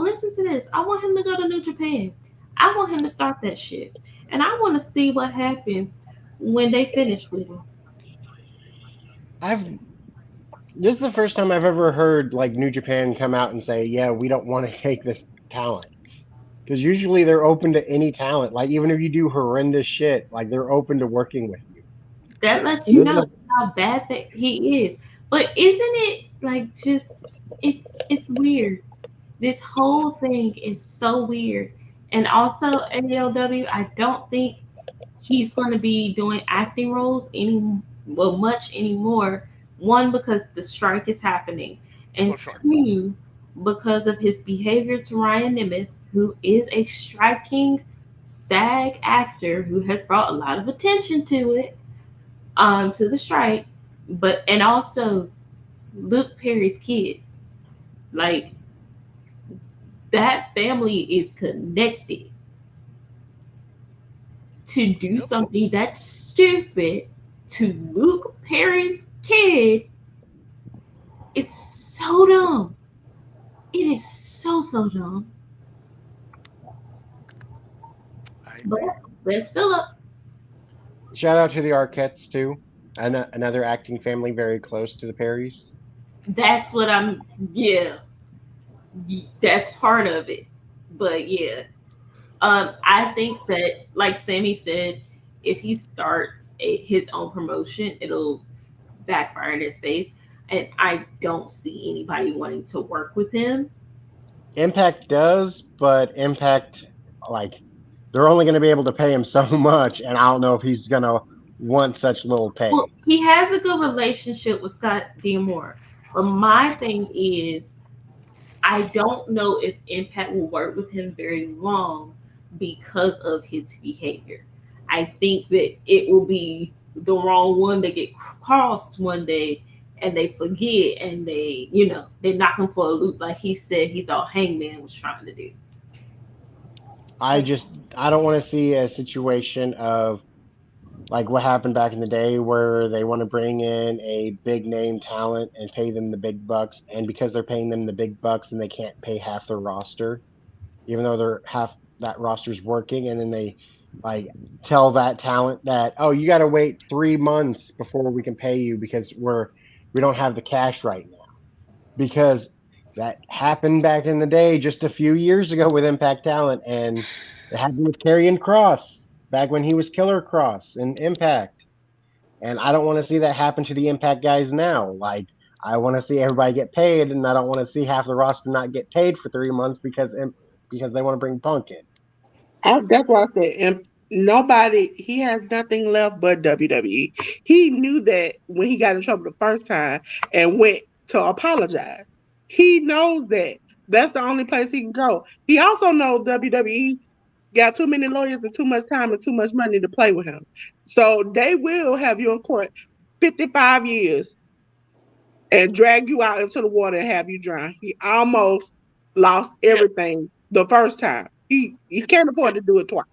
Listen to this. I want him to go to New Japan. I want him to start that shit. And I want to see what happens when they finish with him. This is the first time I've ever heard like New Japan come out and say, "Yeah, we don't want to take this talent." Because usually they're open to any talent. Like even if you do horrendous shit, like they're open to working with you. That lets you This is know the- how bad that he is. But isn't it like just it's weird. This whole thing is so weird. And also ALW, I don't think he's going to be doing acting roles much anymore. One, because the strike is happening, and Oh, sure. two, because of his behavior to Ryan Nemeth, who is a striking SAG actor who has brought a lot of attention to it, to the strike, but and also Luke Perry's kid. Like that family is connected to do Yep. something that's stupid to Luke Perry's kid. It's so dumb. It is so dumb. I But agree. Les Phillips, Shout out to the Arquettes too. Another acting family very close to the Perrys. that's what I'm. Yeah, that's part of it. But yeah, I think that, like Sammy said, if he starts his own promotion, it'll backfire in his face. And I don't see anybody wanting to work with him. Impact does, but Impact like they're only going to be able to pay him so much, and I don't know if he's going to want such little pay. Well, he has a good relationship with Scott D'Amore. But my thing is, I don't know if Impact will work with him very long because of his behavior. I think that it will be the wrong one that get crossed one day and they forget and they knock him for a loop like he said he thought Hangman was trying to do. I don't want to see a situation of like what happened back in the day where they want to bring in a big name talent and pay them the big bucks, and because they're paying them the big bucks and they can't pay half their roster, even though they're half that roster's working, and then they like tell that talent that, oh, you got to wait 3 months before we can pay you because we don't have the cash right now, because that happened back in the day just a few years ago with Impact Talent, and it happened with Karrion Kross back when he was Killer Cross in Impact. And I don't want to see that happen to the Impact guys now. Like, I want to see everybody get paid, and I don't want to see half the roster not get paid for 3 months because they want to bring Punk in. That's why I said nobody. He has nothing left but WWE. He knew that when he got in trouble the first time and went to apologize. He knows that that's the only place he can go. He also knows WWE got too many lawyers and too much time and too much money to play with him. So they will have you in court 55 years and drag you out into the water and have you drown. He almost lost Yeah. everything the first time. He can't afford to do it twice.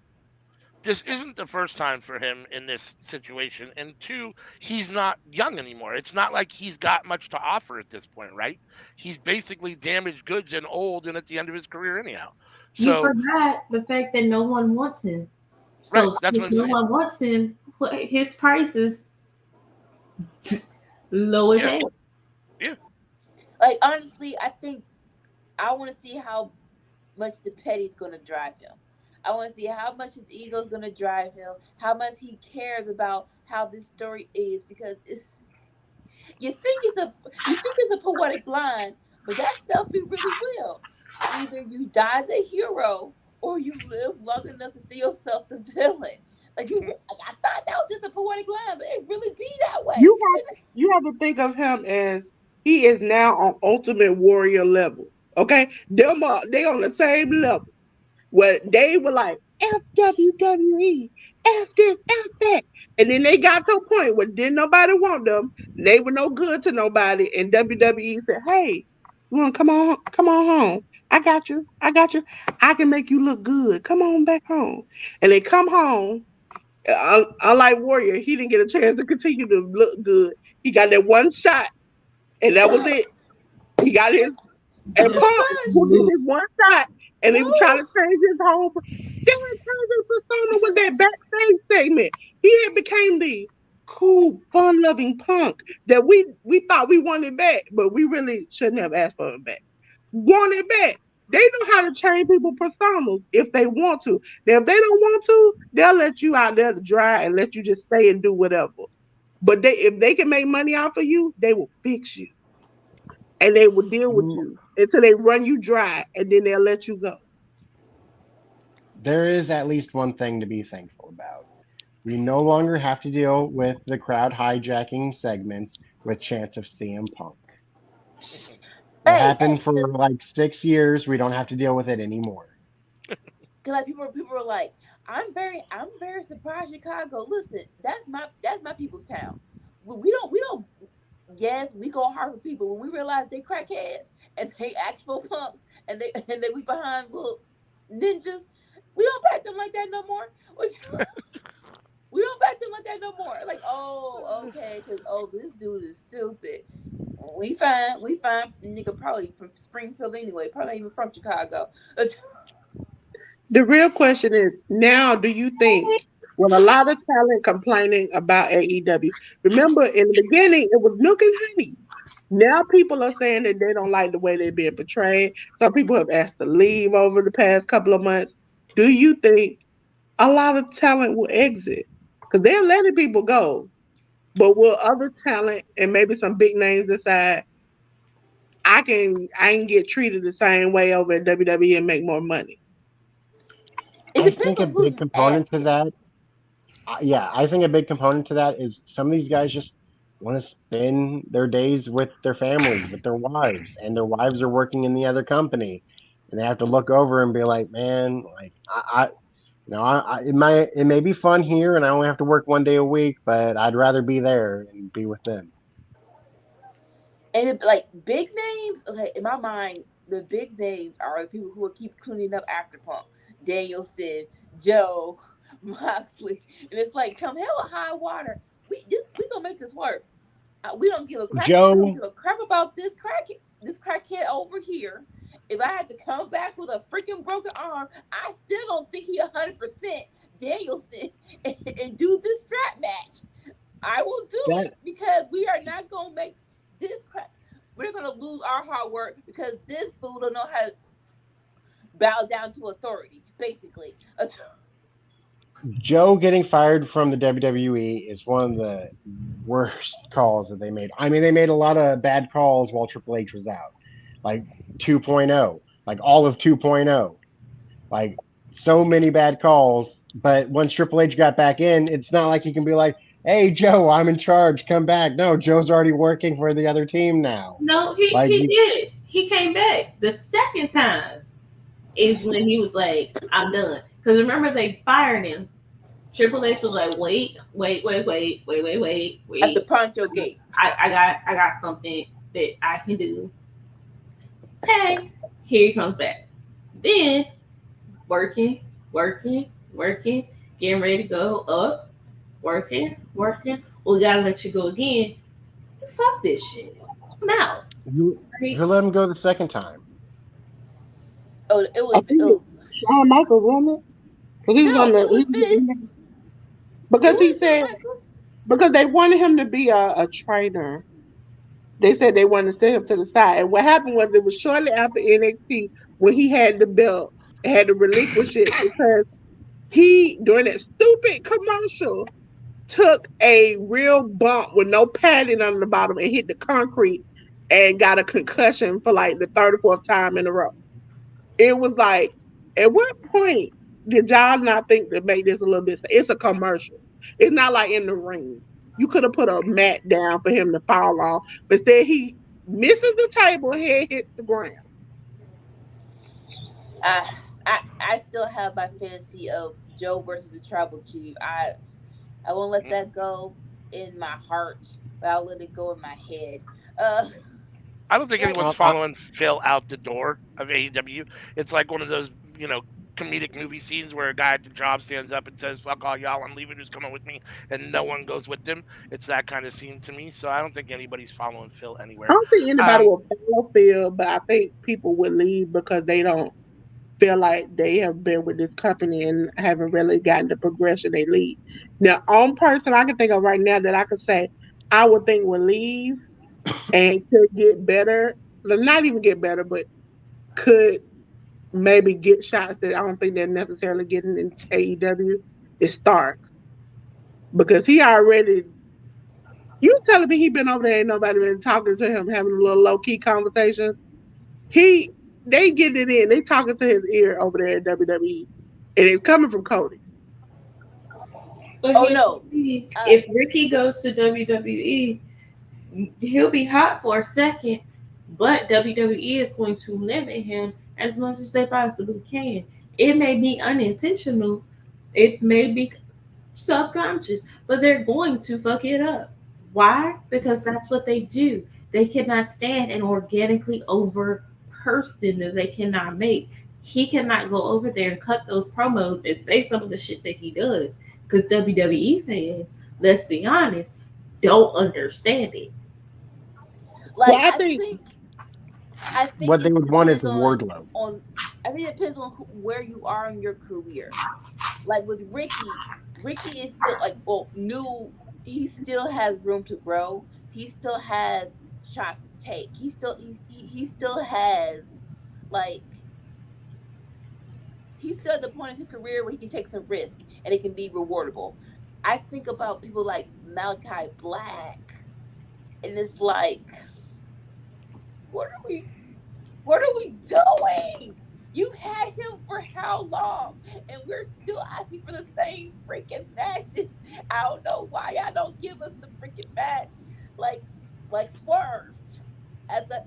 This isn't the first time for him in this situation. And two, he's not young anymore. It's not like he's got much to offer at this point, right? He's basically damaged goods and old and at the end of his career anyhow. You So, forgot the fact that no one wants him. right, So that's what since I'm no saying. one wants him, his price is low as Yeah. hell. Yeah. Like honestly, I think I want to see how much the petty's going to drive him. I want to see how much his ego's going to drive him, how much he cares about how this story is, because You think it's a poetic line, but that stuff be really real. Either you die the hero or you live long enough to see yourself the villain. Like I thought that was just a poetic line, but it really be that way. You you have to think of him as he is now on Ultimate Warrior level. Okay, they on the same level. Where they were like FWWE, F this, F that, and then they got to a point where didn't nobody want them. They were no good to nobody, and WWE said, "Hey, you want to come on home? I got you. I can make you look good. Come on back home." And they come home. Unlike Warrior, he didn't get a chance to continue to look good. He got that one shot, and that was it. He got his and Oh Punk gosh, will get his one shot, and they were trying no! to change his whole. They were changing persona with that backstage segment. He had became the cool, fun-loving Punk that we thought we wanted back, but we really shouldn't have asked for him back. Want it back. They know how to change people's personas if they want to. Now, if they don't want to, they'll let you out there to dry and let you just stay and do whatever. But if they can make money off of you, they will fix you and they will deal with Mm, you until they run you dry and then they'll let you go. There is at least one thing to be thankful about. We no longer have to deal with the crowd hijacking segments with chants of CM Punk. That Hey, happened for like 6 years. We don't have to deal with it anymore. cause like people are like, I'm very surprised Chicago. Listen, that's my people's town. We don't. Yes, we go hard for people when we realize they crackheads and they actual punks and they we behind little ninjas. We don't back them like that no more. We don't back them like that no more. Like, oh, okay, because this dude is stupid. We find nigga probably from Springfield anyway, probably not even from Chicago. The real question is now, do you think, with a lot of talent complaining about AEW, remember in the beginning it was milk and honey. Now people are saying that they don't like the way they're being portrayed. Some people have asked to leave over the past couple of months. Do you think a lot of talent will exit? Because they're letting people go. But will other talent and maybe some big names decide I can get treated the same way over at WWE and make more money? It I depends think a on who big you component to asking. that, yeah, I think a big component to that is some of these guys just want to spend their days with their families, with their wives, and their wives are working in the other company, and they have to look over and be like, man, like it may be fun here, and I only have to work 1 day a week, but I'd rather be there and be with them. And like big names, okay, in my mind, the big names are the people who will keep cleaning up after Punk. Danielson, Joe, Moxley. And it's like, come hell or high water. We gonna make this work. We don't Joe, give a crap about this crackhead over here. If I had to come back with a freaking broken arm, I still don't think he 100% Danielson and do this strap match. I will do that it because we are not gonna make this crap. We're gonna lose our hard work because this fool don't know how to bow down to authority. Basically, Joe getting fired from the WWE is one of the worst calls that they made. I mean, they made a lot of bad calls while Triple H was out, like 2.0, like all of 2.0, like so many bad calls. But once Triple H got back in, it's not like you can be like, "Hey, Joe, I'm in charge. Come back." No, Joe's already working for the other team now. No, he Like, he did. He came back the second time is when he was like, "I'm done." Because remember they fired him. Triple H was like, at the wait. Poncho Gate. I got something that I can do. Okay, here he comes back. Then working, getting ready to go up, working. We gotta let you go again. Fuck this shit. I'm out. who let him go the second time? Oh, it I was. think Oh, Shawn Michaels, wasn't it? 'Cause he was no, on the it was Vince. It because he was Shawn said Michaels. because they wanted him to be a trainer. They said they wanted to set him to the side. And what happened was it was shortly after NXT when he had the belt and had to relinquish it because he during that stupid commercial took a real bump with no padding on the bottom and hit the concrete and got a concussion for like the 34th time in a row. It was like, at what point did y'all not think to make this a little bit? It's a commercial. It's not like in the ring. You could have put a mat down for him to fall off, but instead he misses the table, head hits the ground. I still have my fantasy of Joe versus the Tribal Chief. I won't let that go in my heart, but I'll let it go in my head. Uh, I don't think anyone's Well, following Phil out the door of AEW. It's like one of those, comedic movie scenes where a guy at the job stands up and says, "Fuck all y'all, I'm leaving. Who's coming with me?" And no one goes with him. It's that kind of scene to me. So I don't think anybody's following Phil I anywhere. don't think anybody Um, will follow Phil, but I think people would leave because they don't feel like they have been with this company and haven't really gotten the progression they leave. Now, on person I can think of right now that I could say I would think would leave and could get better, well, not even get better, but could maybe get shots that I don't think they're necessarily getting in AEW is Stark because he already. You telling me he been over there, ain't nobody been talking to him, having a little low key conversation. He they get it in, they talking to his ear over there at WWE, and it's coming from Cody. But oh here's no, the thing: uh, if Ricky goes to WWE, he'll be hot for a second, but WWE is going to limit him as much as they possibly can. It may be unintentional, it may be subconscious, but they're going to fuck it up. Why? Because that's what they do. They cannot stand an organically over person that they cannot make. He cannot go over there and cut those promos and say some of the shit that he does. Because WWE fans, let's be honest, don't understand it. Well, like I think I think what they it would want is depends a Wardlow. on I think it depends on where you are in your career. Like with Ricky, Ricky is still like new. He still has room to grow. He still has shots to take. He still has like he's still at the point of his career where he can take some risk and it can be rewardable. I think about people like Malachi Black, and it's like, what are we what are we doing? You've had him for how long? And we're still asking for the same freaking matches. I don't know why y'all don't give us the freaking match. Like like Swerve.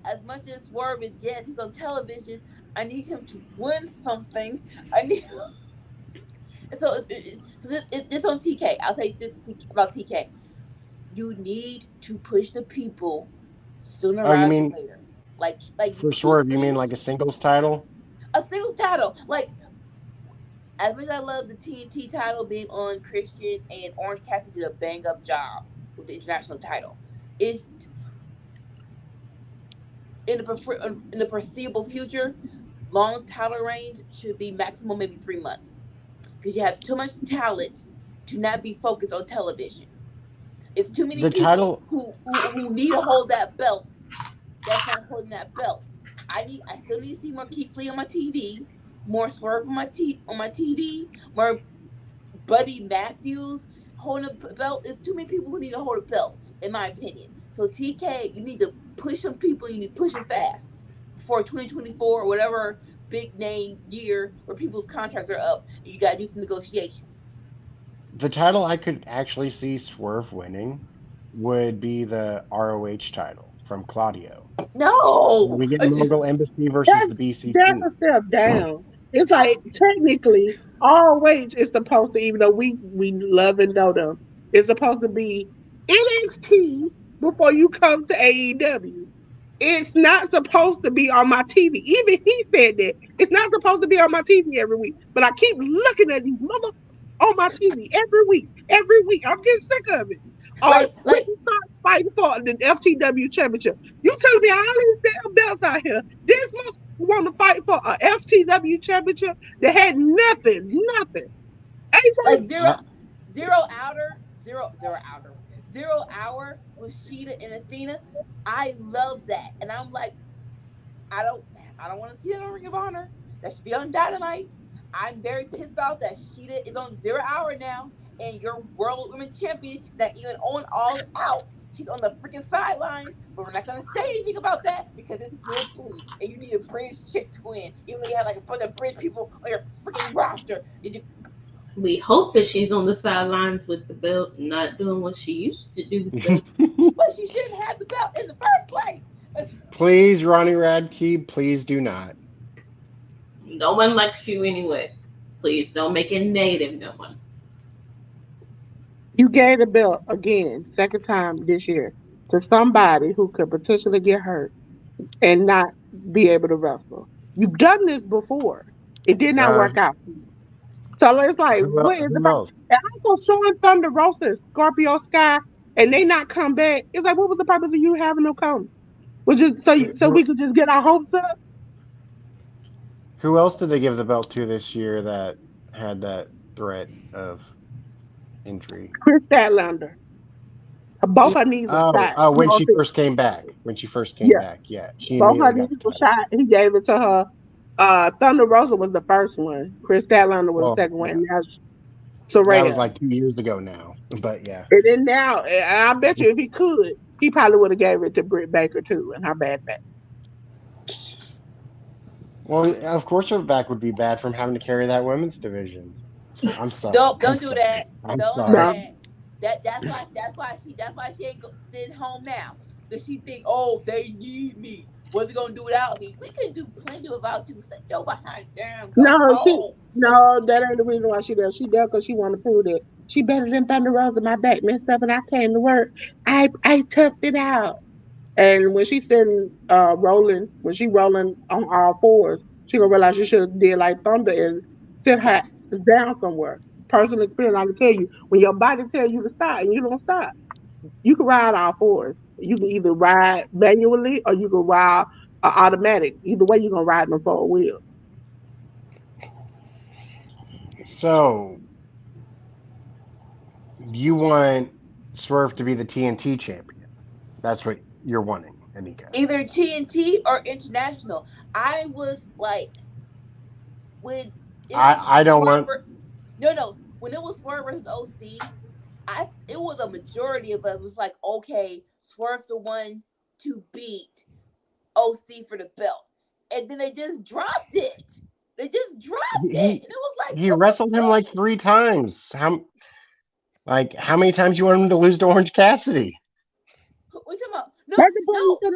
As much as Swerve is, yes, he's on television, I need him to win something. I need this on TK. I'll say this about TK. You need to push the people sooner Oh, you rather than mean later. Like you for keep Swerve? You mean saying like a singles title? a singles title. Like as much as I love the TNT title being on Christian and Orange Cassidy did a bang up job with the international title. It's in the foreseeable future, long title range should be maximum maybe 3 months because you have too much talent to not be focused on television. It's too many The people title, who need to hold that belt. That's not holding that belt. I still need to see more Keith Lee on my TV, more Swerve on my TV, more Buddy Matthews holding a belt. There's too many people who need to hold a belt, in my opinion. So TK, you need to push some people. You need to push them fast before 2024 or whatever big name year where people's contracts are up. And you got to do some negotiations. the title I could actually see Swerve winning would be the ROH title from Claudio. No, We get Mogul Embassy versus that's the that's BCC. a step down. It's like technically ROH is supposed to, even though we love and know them, it's supposed to be NXT before you come to AEW. It's not supposed to be on my TV. Even he said that it's not supposed to be on my TV every week. But I keep looking at these mother on my TV every week. Every week, I'm getting sick of it. Or when like you start fighting for the FTW championship, you telling me all these damn belts out here. This mother want to fight for a FTW championship that had nothing, nothing. like Ain't Uh, zero outer zero outer 0 hour with Sheeta and Athena. I love that, and I'm like, I don't I don't want to see it on Ring of Honor. That should be on Dynamite. I'm very pissed off that Sheeta is on 0 hour now, and your world women's champion that even on All Out, she's on the freaking sidelines. But we're not gonna say anything about that because it's Brooke Lee, and you need a British chick to win. Even though you have like a bunch of British people on your freaking roster. We hope that she's on the sidelines with the belt, not doing what she used to do with the belt. But she shouldn't have the belt in the first place. Please, Ronnie Radke, please do not. No one likes you anyway. Please don't make it negative, no one. You gave the belt again, second time this year, to somebody who could potentially get hurt and not be able to wrestle. You've done this before. It did not work out. So it's like, what is the purpose? And also showing Thunder Rosa and Scorpio Sky, and they not come back. It's like, what was the purpose of you having them come? Was just so we could just get our hopes up? Who else did they give the belt to this year that had that threat of injury? Chris Statlander. Both her knees were shot. Oh, when she first came back. When she first came back, yeah. Both her knees were shot. He gave it to her. Thunder Rosa was the first one. Chris Statlander was the second one. And that's Saraya. That was like 2 years ago now. But yeah. And then now, I bet you if he could, he probably would have gave it to Britt Baker too, and her bad back. Well, of course her back would be bad from having to carry that women's division. I'm sorry. Don't do that. I'm Don't sorry. do that. That's why she ain't sitting home now. Cause she think, oh, they need me. What's it gonna do without me? We can do plenty without you. Sit your behind down. No, that ain't the reason why she there. She there because she want to prove that she better than Thunder Rosa. My back messed up and I came to work. I toughed it out. And when she's sitting rolling on all fours, she gonna realize she should have did like Thunder and sit her ass down somewhere. Personal experience, I can tell you, when your body tells you to stop and you don't stop, you can ride all fours. You can either ride manually or you can ride automatic. Either way, you're gonna ride on four wheels. So, you want Swerve to be the TNT champion? That's what you're wanting, Anika. Either TNT or international. I was like, when I don't want. No. When it was Swerve versus OC, it was a majority of us was like, okay, Swerve the one to beat OC for the belt, and then they just dropped it. They just dropped it, and it was like he wrestled him like 3 times. How many times you want him to lose to Orange Cassidy? What you talking about? No,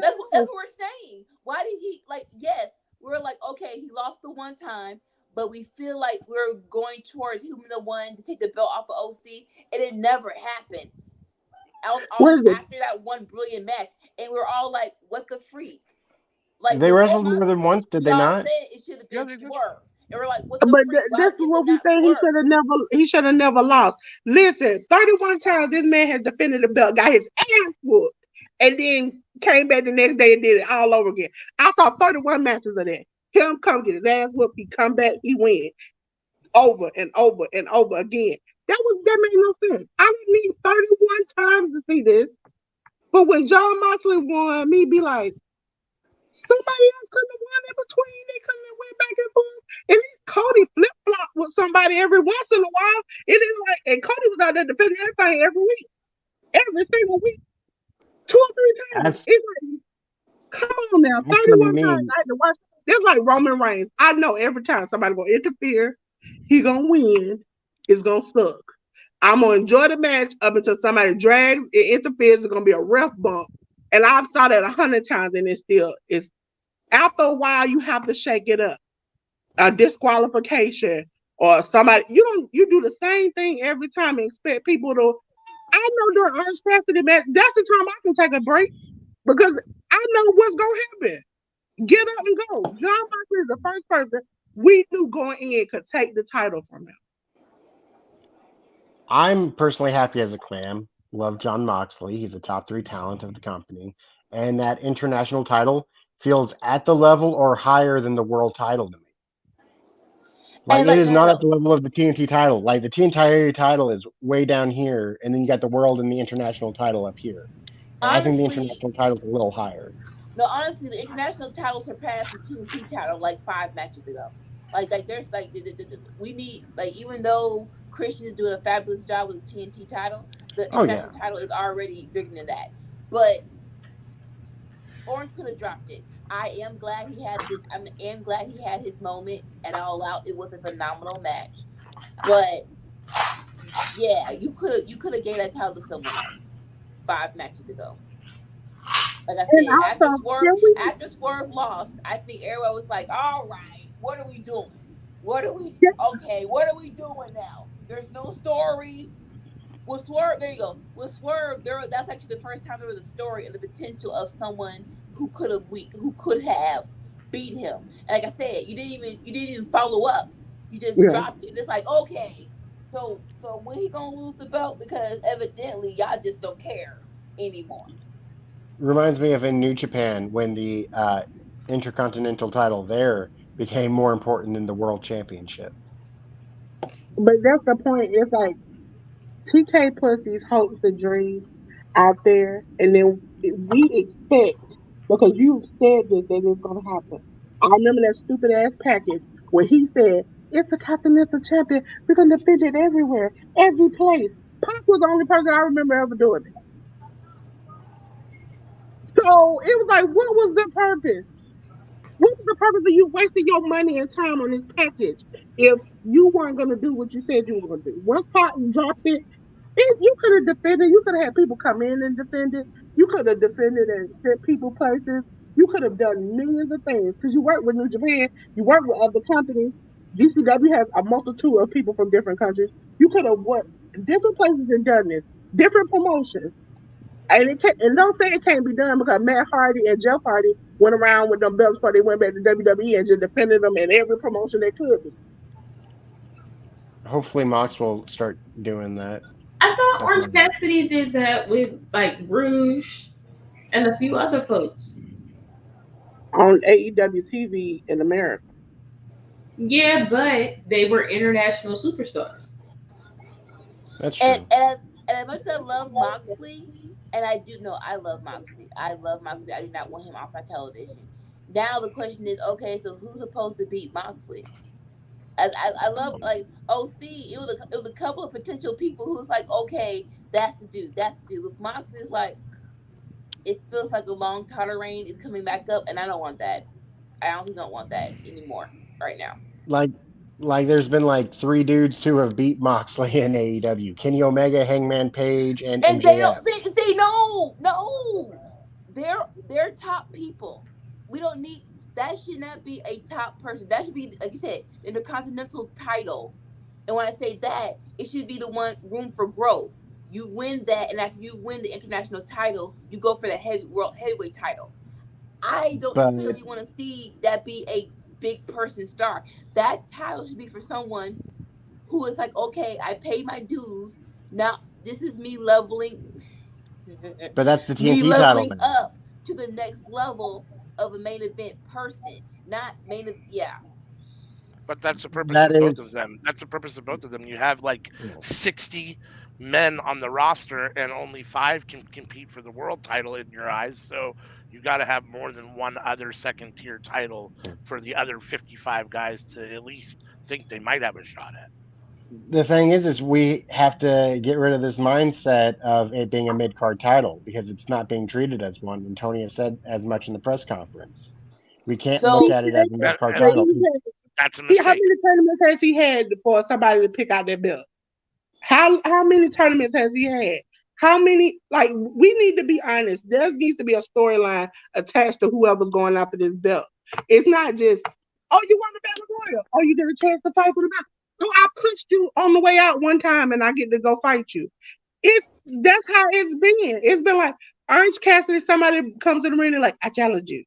that's what we're saying. Why did he yes, we're like, okay, he lost the one time, but we feel like we're going towards him the one to take the belt off of OC, and it never happened. After that one brilliant match, and we're all like, what the freak? Like they wrestled more than once, did they not? Said it should have been Swerve. And we're like, what the freak? This is what we say. He should have never lost. Listen, 31 times this man has defended the belt, got his ass whooped, and then came back the next day and did it all over again. I saw 31 matches of that. Him come get his ass whooped, he come back, he win. Over and over and over again. That made no sense. I didn't need 31 times to see this. But when John Moxley won, me be like, somebody else couldn't have won in between. They couldn't have went back and forth. At least Cody flip-flop with somebody every once in a while. It is like, and Cody was out there defending everything every week. Every single week. 2 or 3 times. It's like, come on now. 31 times I had to watch. It's like Roman Reigns. I know every time somebody gonna interfere, he gonna win. It's gonna suck. I'm gonna enjoy the match up until somebody drags, it interferes, it's gonna be a ref bump. And I've saw that 100 times, and it's after a while you have to shake it up. A disqualification or somebody you do the same thing every time and expect people to. I know during Orange Cassidy match, that's the time I can take a break because I know what's gonna happen. Get up and go. John Moxley is the first person we knew going in could take the title from him. I'm personally happy as a clam. Love John Moxley. He's a top 3 talent of the company. And that international title feels at the level or higher than the world title to me. It is not at the level of the TNT title. Like the TNT title is way down here, and then you got the world and the international title up here. Honestly, I think the international title is a little higher. No, honestly, the international title surpassed the TNT title like 5 matches ago. Like there's like we need like even though Christian is doing a fabulous job with the TNT title, the Oh yeah. international title is already bigger than that. But Orange could have dropped it. I am glad he had this. I am glad he had his moment at All Out. It was a phenomenal match, but yeah, you could have gave that title to someone else 5 matches ago. Like I And said, also, can we After Swerve lost, I think everyone was like, "All right, what are we doing? What are we doing now? There's no story." With Swerve, there you go. With Swerve, that's actually the first time there was a story and the potential of someone who could have beat him. And like I said, you didn't even follow up. You just yeah. dropped it. It's like, okay, so when he gonna lose the belt? Because evidently y'all just don't care anymore. Reminds me of in New Japan when the Intercontinental title there became more important than the World Championship. But that's the point. It's like TK puts these hopes and dreams out there, and then we expect because you said this that it's gonna happen. I remember that stupid ass package where he said it's a continental champion. We're gonna defend it everywhere, every place. Pac was the only person I remember ever doing it. So it was like, what was the purpose? What was the purpose of you wasting your money and time on this package if you weren't gonna do what you said you were gonna do? Once Pac dropped it, you could have defended. You could have had people come in and defend it. You could have defended and sent people places. You could have done millions of things because you work with New Japan. You work with other companies. GCW has a multitude of people from different countries. You could have worked different places and done this, different promotions. And don't say it can't be done because Matt Hardy and Jeff Hardy went around with them belts before they went back to WWE and just defended them in every promotion they could be. Hopefully, Mox will start doing that. I thought That's Orange my goal. Cassidy did that with like Rouge and a few other folks. On AEW TV in America. Yeah, but they were international superstars. That's And true. and and as much as I love Moxley, and I do know I love Moxley. I love Moxley. I do not want him off my television. Now the question is, okay, so who's supposed to beat Moxley? I love like OC. It was a couple of potential people who was like, okay, that's the dude, that's the dude. With Moxley, it's like it feels like a long title reign is coming back up, and I don't want that. I honestly don't want that anymore right now. Like, like there's been like three dudes who have beat Moxley in AEW: Kenny Omega, Hangman Page, and And they don't MJF. say no. They're top people. We don't need that. Should not be a top person. That should be like you said, intercontinental title. And when I say that, it should be the one room for growth. You win that, and after you win the international title, you go for the world heavyweight title. I don't But necessarily want to see that be a big person star. That title should be for someone who is like, okay, I paid my dues. Now this is me leveling, but that's the me TNT title leveling now. up to the next level of a main event person, not yeah. But that's the purpose That of both of is, them. That's the purpose of both of them. You have like you know, 60 men on the roster, and only five can compete for the world title in your eyes. So you got to have more than one other second tier title for the other 55 guys to at least think they might have a shot at. the thing is we have to get rid of this mindset of it being a mid card title because it's not being treated as one. And Tony has said as much in the press conference. We can't look So at it as a mid card And But title. that's a how mistake. many tournaments has he had for somebody to pick out that belt? How many tournaments has he had? How many? Like we need to be honest. There needs to be a storyline attached to whoever's going after this belt. It's not just oh you won the battle royal. Oh you get a chance to fight for the belt. Oh I pushed you on the way out one time and I get to go fight you. It's that's how it's been. It's been like Orange Cassidy. Somebody comes in the ring and like I challenge you.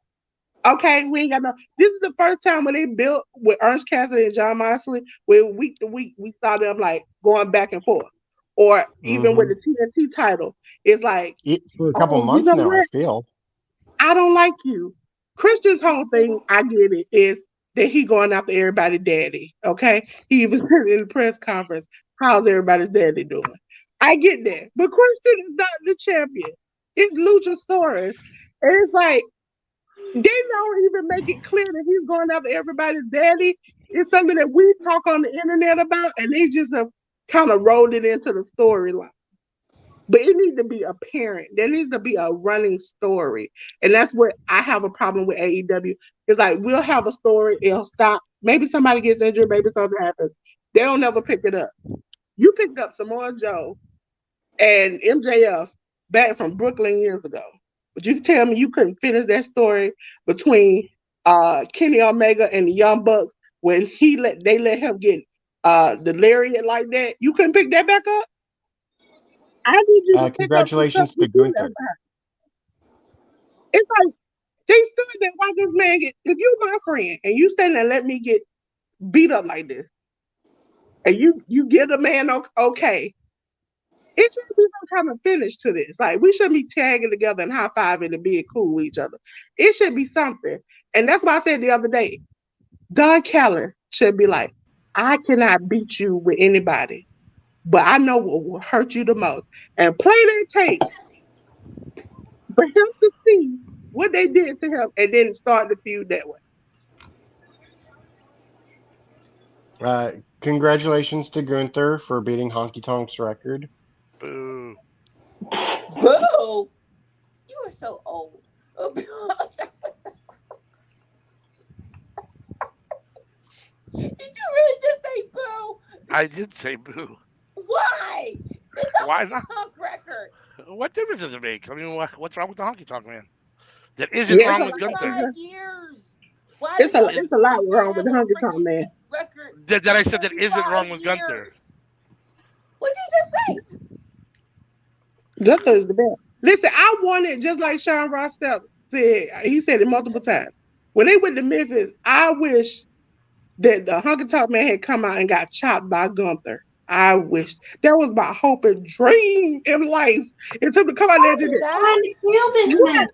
Okay, we ain't got no. This is the first time when they built with Ernst Cassidy and John Moxley, where week to week we saw them like going back and forth, or even with Hmm. the TNT title, it's like, For a couple oh, you months know now, I what? feel. I don't like you. Christian's whole thing, I get it, is that he going after everybody's daddy. Okay, he even said in the press conference, "How's everybody's daddy doing?" I get that, but Christian is not the champion. It's Luchasaurus, and it's like they don't even make it clear that he's going after everybody's daddy. It's something that we talk on the internet about, and they just have kind of rolled it into the storyline. But it needs to be apparent. There needs to be a running story. And that's what I have a problem with AEW. It's like we'll have a story, it'll stop. Maybe somebody gets injured, maybe something happens. They don't never pick it up. You picked up Samoa Joe and MJF back from Brooklyn years ago. But you tell me you couldn't finish that story between Kenny Omega and the Young Bucks when they let him get the lariat like that. You couldn't pick that back up? I need you to pick up the stuff Congratulations you to do that Gunther. back. It's like they stood there while this man get. If you my friend and you stand there and let me get beat up like this, and you get a man okay, it should be some kind of finish to this. Like we shouldn't be tagging together and high fiving and being cool with each other. It should be something. And that's why I said the other day, Don Callis should be like, I cannot beat you with anybody, but I know what will hurt you the most. And play that tape for him to see what they did to him and then start the feud that way. Congratulations to Gunther for beating Honky Tonk's record. Boo. Boo! You are so old. Did you really just say boo? I did say boo. Why? It's a Why not? honky record. What difference does it make? I mean, what's wrong with the honky tonk man? That isn't Yeah, wrong with Gunther. 5 years. Why it's did a the it's honky a lot tonk man wrong with have the a Honky Tonk freaking Man. record? That I said that isn't 35 wrong with Gunther. years? What'd you just say? Gunther is the best. Listen, I wanted just like Sean Ross said. He said it multiple times. When they went to Memphis, I wish that the Honky Tonk Man had come out and got chopped by Gunther. I wish that was my hope and dream in life. It's him to come out there and just Trying to kill this man.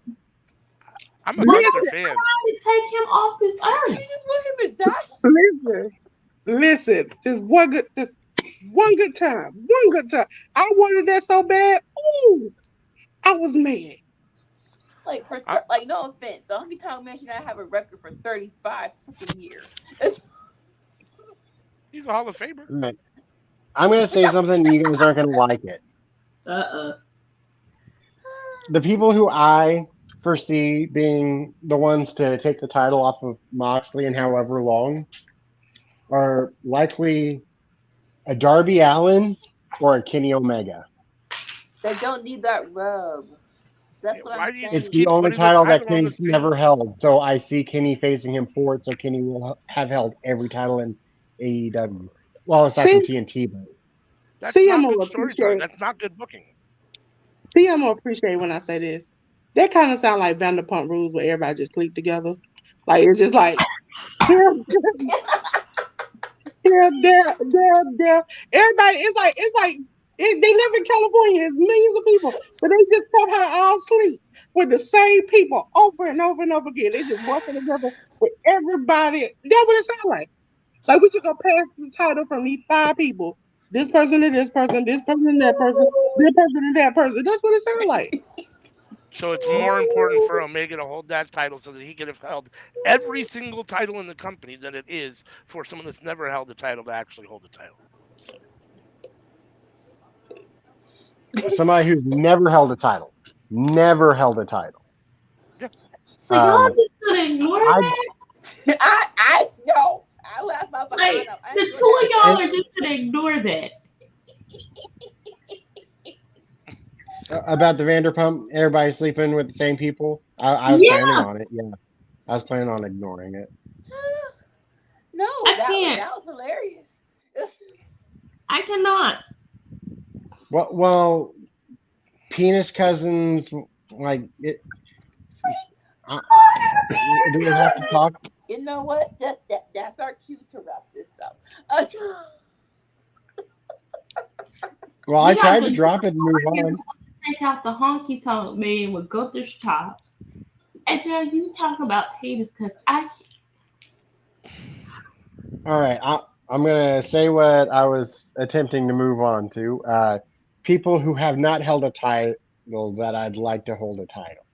I'm a listen, Gunther fan. Trying to take him off this earth. You just want him to die? listen. Just one good time. One good time. I wanted that so bad. Ooh, I was mad. Like I- like no offense, the honky tonk man should not have a record for 35 freaking years. It's He's a Hall of Famer. Right. I'm going to say something and you guys aren't going to like it. The people who I foresee being the ones to take the title off of Moxley in however long are likely a Darby Allin or a Kenny Omega. they don't need that rub. That's what Why I'm do you saying. It's just the keep only putting the title that title on Kenny's the never same? held, so I see Kenny facing him for it, so Kenny will have held every title in AEW. Well, aside from See, TNT, but That's I'm not gonna good storytelling. appreciate. That's not good booking. I'm gonna appreciate when I say this. That kind of sound like Vanderpump Rules, where everybody just sleep together. Like it's just like here, here, there. Everybody, they live in California. It's millions of people, but they just somehow all sleep with the same people over and over and over again. They just working together with everybody. That's what it sounds like. Like we just gonna pass the title from these 5 people. This person to this person, this person to that person, this person to that person. That's what it sounds like. So it's more important for Omega to hold that title so that he could have held every single title in the company than it is for someone that's never held the title to actually hold the title. somebody who's never held a title. Never held a title. Yeah. So y'all just gonna ignore I- that? I know. I laughed my behind Like up. I the ain't two doing of that. y'all are just gonna ignore that. About the Vanderpump, everybody sleeping with the same people. I was Yeah. planning on it. Yeah, I was planning on ignoring it. No, I that can't. was hilarious. I cannot. Well, penis cousins, like it. Do we have to talk? You know what? That's our cue to wrap this up. Well, We I tried got to the- drop it and move on. Take out the honky tonk man with Gunther's chops. And now you talk about penis because I All right, I'm gonna say what I was attempting to move on to. People who have not held a title that I'd like to hold a title.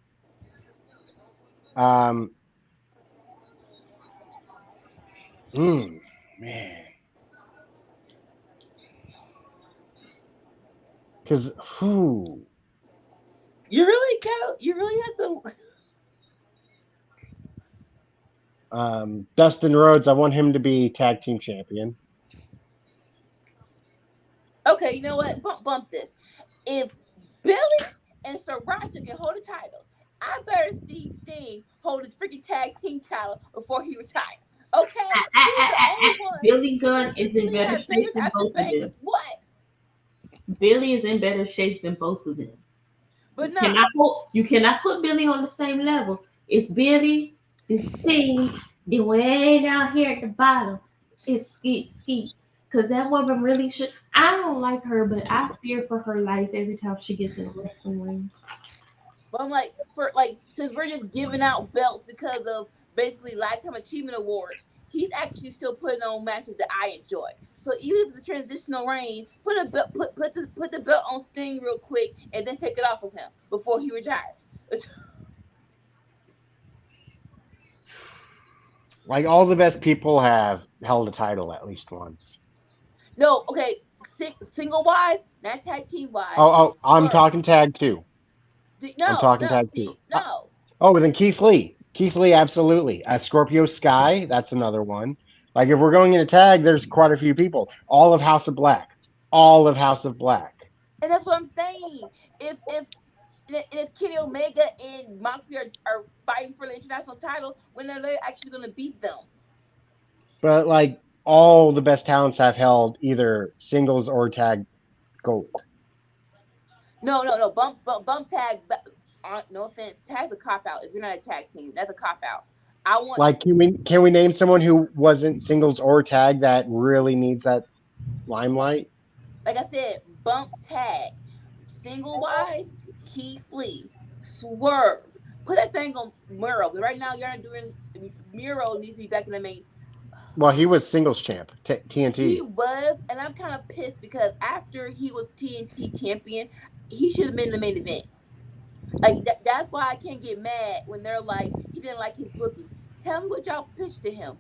Um. Man. Because who? You really have to. Dustin Rhodes, I want him to be tag team champion. Okay, you know what? Bump this. If Billy and Sriracha can hold a title, I better see Sting hold his freaking tag team title before he retires. Okay, he's the only one Billy who can Gunn is in easily better have bangers shape than after both of bangers. them. What? Billy is in better shape than both of them. But no. You cannot put Billy on the same level. It's Billy, it's Sting, then way down here at the bottom, it's Skeet. Because that woman really should. I don't like her, but I fear for her life every time she gets in a wrestling ring. But I'm like, since we're just giving out belts because of basically lifetime achievement awards, he's actually still putting on matches that I enjoy. So even if the transitional reign, put the belt on Sting real quick and then take it off of him before he retires. Like all the best people have held a title at least once. No, okay, single wise, not tag team wise. I'm talking tag too. I'm No, talking tag too. no. Oh, then Keith Lee. Keith Lee, absolutely. Scorpio Sky, that's another one. Like if we're going into tag, there's quite a few people. All of House of Black. All of House of Black. And that's what I'm saying. If Kenny Omega and Moxley are fighting for the international title, when are they actually going to beat them? But like all the best talents have held either singles or tag gold. No. Bump tag. No offense, tag's a cop out. If you're not a tag team, that's a cop out. I want Like can we name someone who wasn't singles or tag that really needs that limelight? like I said, bump tag. Single wise, Keith Lee, Swerve. Put that thing on Miro. Because right now you're not doing. Miro needs to be back in the main. Well, he was singles champ, TNT. He was, and I'm kind of pissed because after he was TNT champion, he should have been in the main event. Like that's why I can't get mad when they're like he didn't like his booking. Tell me what y'all pitched to him.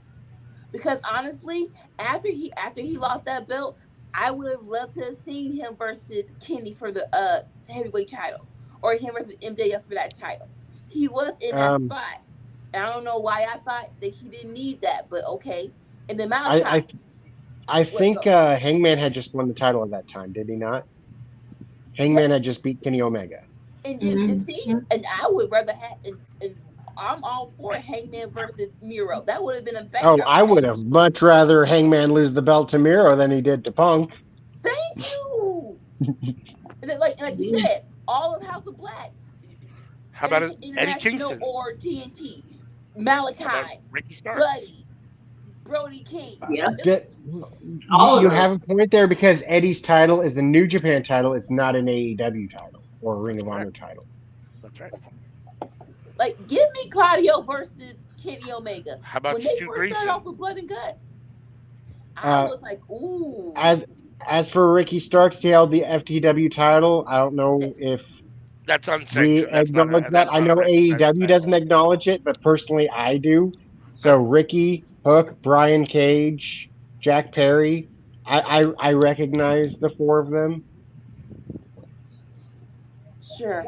Because honestly, after he lost that belt, I would have loved to have seen him versus Kenny for the heavyweight title, or him versus MJF for that title. He was in that spot. And I don't know why I thought that he didn't need that, but okay. And the Malachi, I think Hangman had just won the title at that time, did he not? Hangman had just beat Kenny Omega. and see, and I would rather have. And I'm all for Hangman versus Miro. That would have been a better. Oh, I would have much rather Hangman lose the belt to Miro than he did to Punk. Thank you. And then, like you said, all of House of Black. How about Eddie Kingston or TNT? Malachi, Ricky Starks, Buddy, Brody King. Yeah. You have a point there because Eddie's title is a New Japan title. It's not an AEW title or a Ring of Honor title. That's right. Like, give me Claudio versus Kenny Omega. How about when they Stu first Grayson? started off with Blood and Guts? I was like, ooh. As for Ricky Starks, he held the FTW title. I don't know if that's we unsanctioned. acknowledge that. I know AEW doesn't acknowledge it, but personally, I do. So Ricky, Hook, Brian Cage, Jack Perry. I recognize the four of them. Sure.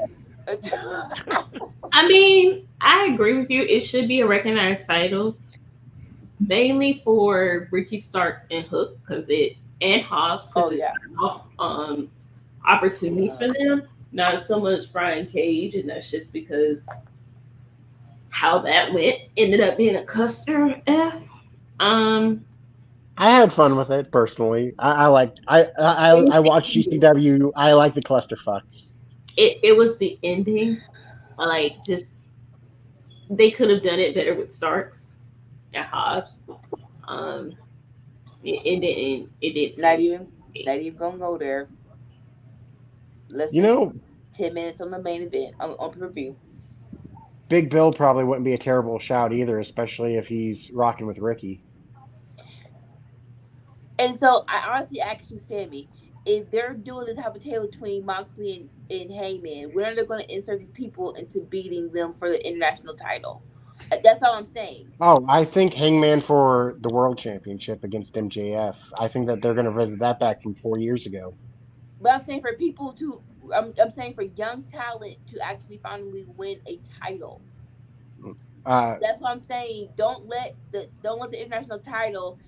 I mean, I agree with you. It should be a recognized title, mainly for Ricky Starks and Hook, and Hobbs, because it's opportunities for them. Not so much Brian Cage, and that's just because how that went ended up being a cluster F. I had fun with it personally. I watched GCW. I like the clusterfucks. It was the ending. Like, just they could have done it better with Starks and Hobbs. It didn't. Not even gonna go there. Less than 10 minutes on the main event on preview. Big Bill probably wouldn't be a terrible shout either, especially if he's rocking with Ricky. And so I honestly asked you, Sammy, if they're doing the type of table between Moxley and Heyman, when are they going to insert these people into beating them for the international title? That's all I'm saying. Oh, I think Hangman for the World Championship against MJF. I think that they're going to visit that back from 4 years ago. But I'm saying for people to, I'm saying for young talent to actually finally win a title. Uh, That's what I'm saying. Don't let the international title.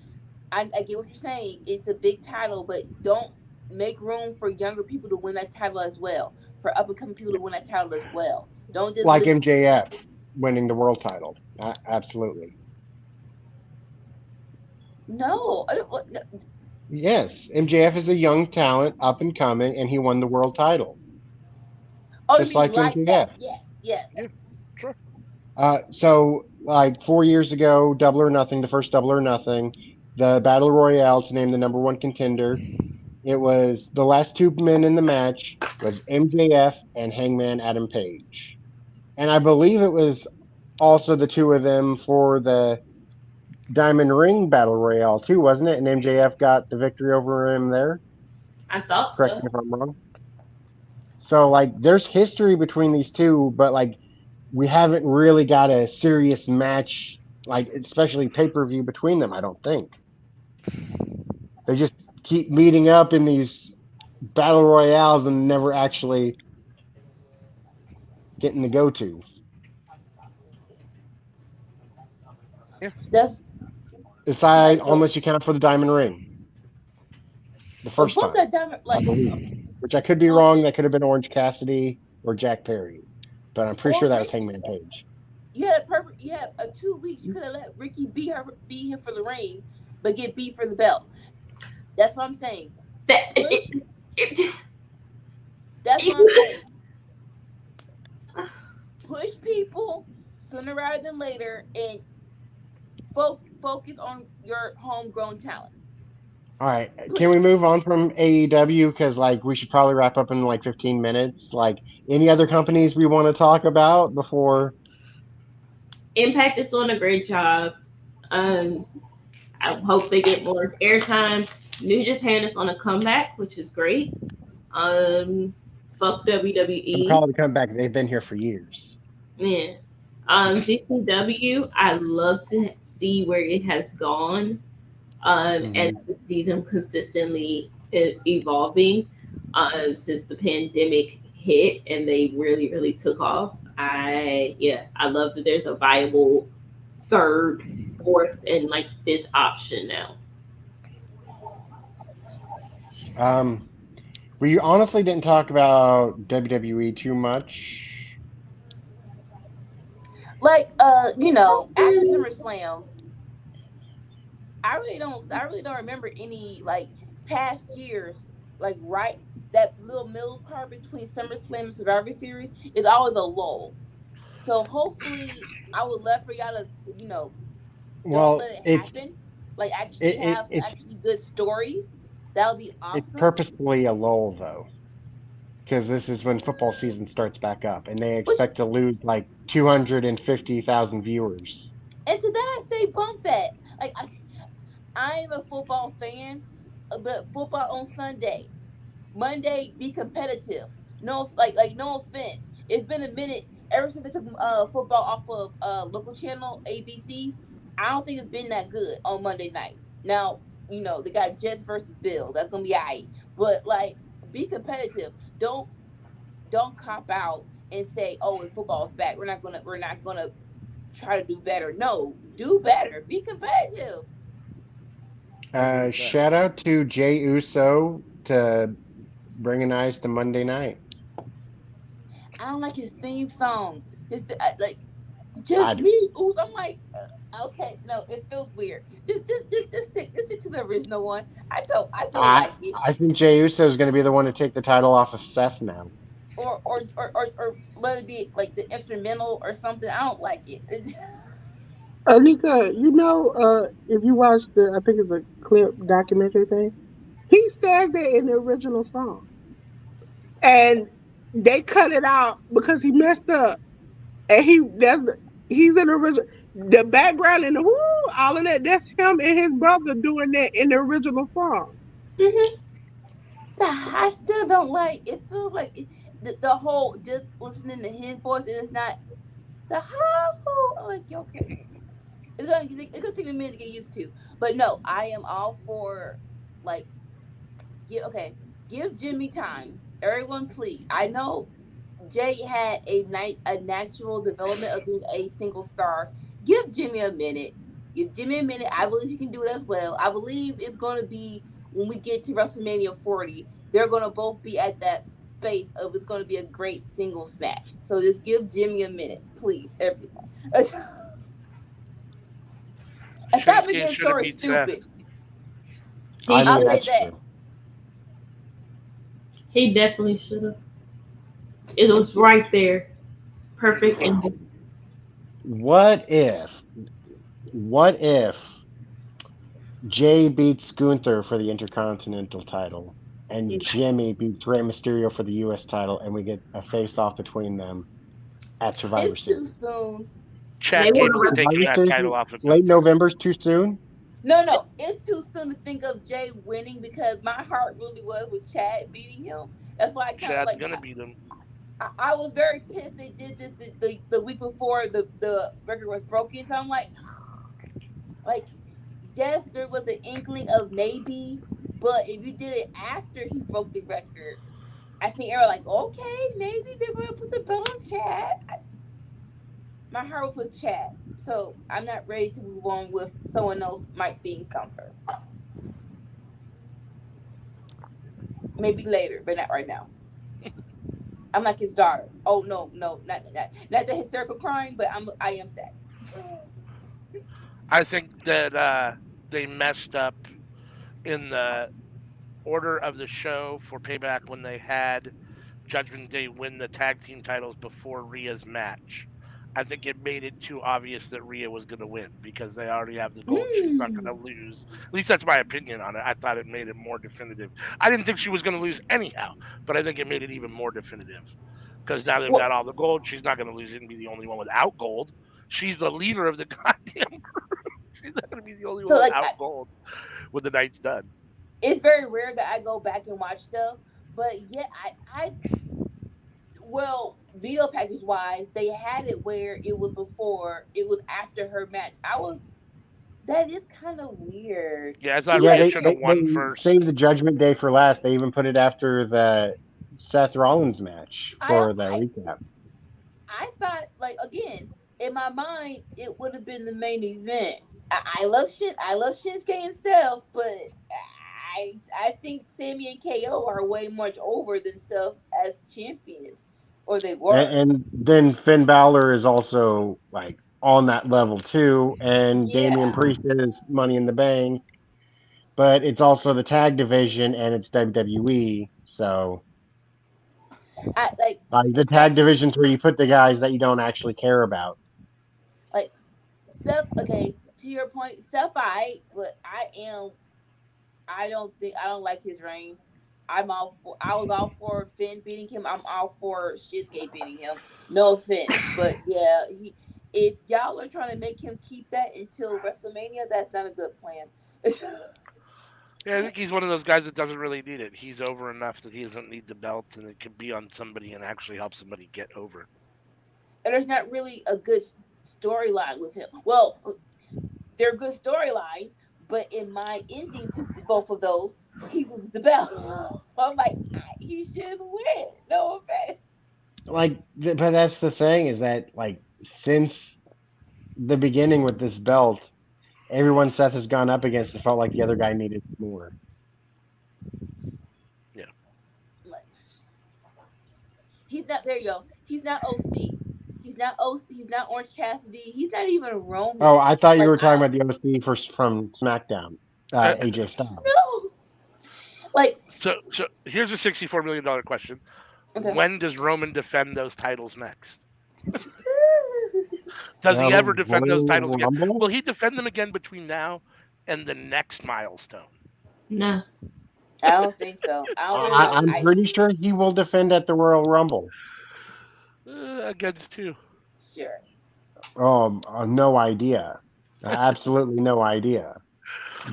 I get what you're saying. It's a big title, but don't make room for younger people to win that title as well. For up and coming people to win that title as well. Don't just like let. MJF winning the world title. Absolutely. No. Yes, MJF is a young talent, up and coming, and he won the world title, Oh, you just mean like like that? MJF. Yes, yes. Yeah, sure. So, like 4 years ago, Double or Nothing, the first Double or Nothing, the Battle Royale to name the number one contender. It was the last two men in the match was MJF and Hangman Adam Page, and I believe it was also the two of them for the Diamond Ring Battle Royale too, wasn't it? And MJF got the victory over him there. I thought Correct so. me if I'm wrong. So like, there's history between these two, but like, we haven't really got a serious match, like especially pay per view between them. I don't think they just keep meeting up in these battle royales and never actually getting the go to. That's Aside, like unless you count for the Diamond Ring, the first both time, that diamond. I Like believe. Which I could be no, wrong. That could have been Orange Cassidy or Jack Perry, but I'm pretty or sure that was Ricky. Hangman Page. You had a perfect. You had 2 weeks. You could have let Ricky beat him for the ring, but get beat for the belt. That's what I'm saying. That Push. That's what I'm saying. Push people sooner rather than later, and focus on your homegrown talent. All right, can we Please. move on from AEW because like we should probably wrap up in like 15 minutes. Like any other companies we want to talk about before? Impact is doing a great job. Um, I hope they get more airtime. New Japan is on a comeback, which is great. Um, Fuck I'm WWE. calling to come back. They've been here for years. Yeah. GCW, I love to see where it has gone, and to see them consistently evolving since the pandemic hit and they really, really took off. I love that there's a viable third, fourth, and like fifth option now. We honestly didn't talk about WWE too much. Like after SummerSlam, I really don't remember any like past years like right that little middle part between SummerSlam and Survivor Series is always a lull. So hopefully I would love for y'all to don't Well, let it happen. Like actually have some it's actually good stories. That would be it's awesome. purposefully a lull though, because this is when football season starts back up, and they Which expect to lose like 250,000 viewers. and to that I say bump that. Like I am a football fan, but football on Sunday. Monday, be competitive. No, like no offense. It's been a minute ever since they took football off of local channel ABC. I don't think it's been that good on Monday night. Now they got Jets versus Bills. That's gonna be alright. But like, be competitive. Don't cop out and say, "Oh, if football's back, we're not gonna try to do better." No, do better. Be competitive. Shout out to Jay Uso to bringing eyes to Monday night. I don't like his theme song. Like I just do. me. Ooh, I'm like, okay, no, it feels weird. Just stick to the original one. I don't I like it. I think Jay Uso is going to be the one to take the title off of Seth now. Or let it be like the instrumental or something. I don't like it. Anika, if you watch I think it's a clip documentary thing, he says that in the original song. And they cut it out because he messed up. And he's in the original. The background and the whoo, all of that, that's him and his brother doing that in the original song. Mm-hmm. I still don't like. It feels like the whole just listening to his voice and it's not. The how? I'm like, okay. It's gonna take me a minute to get used to. But no, I am all for like give Jimmy time. Everyone, please. I know Jay had a natural development of being a single star. Give Jimmy a minute. Give Jimmy a minute. I believe he can do it as well. I believe it's going to be when we get to WrestleMania 40, they're going to both be at that space of it's going to be a great singles match. So just give Jimmy a minute, please, everyone. And stop making Shinsuke this should have story beat Seth. stupid. I He mean, I'll should. say that's that. true. He definitely should have. It was right there, perfect. And What if? What if Jay beats Gunther for the Intercontinental title, and Jimmy beats Rey Mysterio for the U.S. title, and we get a face-off between them at Survivor It's too Series? soon. they Chad would Gable It's is too have. taking Survivor that Series, title off of late Gunther. November's too soon. no. It's too soon to think of Jay winning because my heart really was with Chad beating him. That's why I kind of Chad's like. gonna beat him. I was very pissed they did this the week before the record was broken. So I'm like, yes, there was an inkling of maybe, but if you did it after he broke the record, I think they were like, okay, maybe they're going to put the belt on Chad. My heart was with Chad, so I'm not ready to move on with someone else might be in comfort. Maybe later, but not right now. I'm like his daughter. Oh no, not the hysterical crying, but I am sad. I think that they messed up in the order of the show for Payback when they had Judgment Day win the tag team titles before Rhea's match. I think it made it too obvious that Rhea was going to win because they already have the gold. She's not going Mm. to lose. At least that's my opinion on it. I thought it made it more definitive. I didn't think she was going to lose anyhow, but I think it made it even more definitive because now they've Well, got all the gold. She's not going to lose it and be the only one without gold. She's the leader of the goddamn group. She's not going to be the only so one like without gold when the night's done. it's very rare that I go back and watch stuff, but yeah, I well, video package wise, they had it where it was before, it was after her match. That is kind of weird. Yeah, I See, thought Yeah, Rhea like, they, should have they, won they first. saved the Judgment Day for last. They even put it after the Seth Rollins match I, for the I, recap. I thought, like, again, in my mind, it would have been the main event. I love shit. I love Shinsuke himself, but I think Sammy and KO are way much over themselves as champions, or they were. And then Finn Balor is also like on that level too, and Damian Yeah, Priest is Money in the Bank, but it's also the tag division and it's WWE. So I like like the Seth. tag division's where you put the guys that you don't actually care about. Like Seth. Okay, to your point, Seth. But I don't like his reign. I was all for Finn beating him. I'm all for Shinsuke beating him. No offense, but yeah, if y'all are trying to make him keep that until WrestleMania, that's not a good plan. Yeah, I think he's one of those guys that doesn't really need it. He's over enough that he doesn't need the belt, and it could be on somebody and actually help somebody get over. And there's not really a good storyline with him. Well, they're good storylines, but in my ending to both of those, he loses the belt. I'm like, he should win. No offense. But that's the thing is that like since the beginning with this belt, everyone Seth has gone up against it felt like the other guy needed more. Yeah. Like, he's not there. You go. He's not OC. He's not OC. He's not Orange Cassidy. He's not even Oh, Roman. I thought you Like were I talking don't about the OC from SmackDown, Uh, AJ Styles. know. Like so here's a $64 million question: okay. When does Roman defend those titles next? Does he ever defend those titles Royal again? Will Rumble? he defend them again between now and the next milestone? No. I don't think so. I don't really. I'm I pretty sure he will defend at the Royal Rumble. Against two. sure. No idea. Absolutely no idea.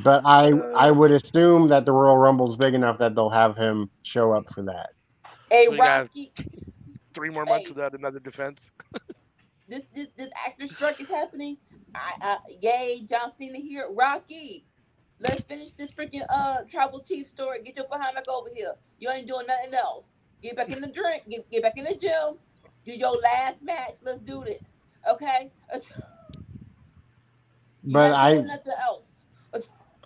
But I Uh, would assume that the Royal Rumble's big enough that they'll have him show up for that. Hey so we got Rocky. 3 more months Hey, without another defense. this actor strike is happening. Yay, John Cena here. Rocky, let's finish this freaking tribal chief story. Get your behind back over here. You ain't doing nothing else. Get back in the drink. Get back in the gym. Do your last match. Let's do this. Okay? You're But not doing nothing else.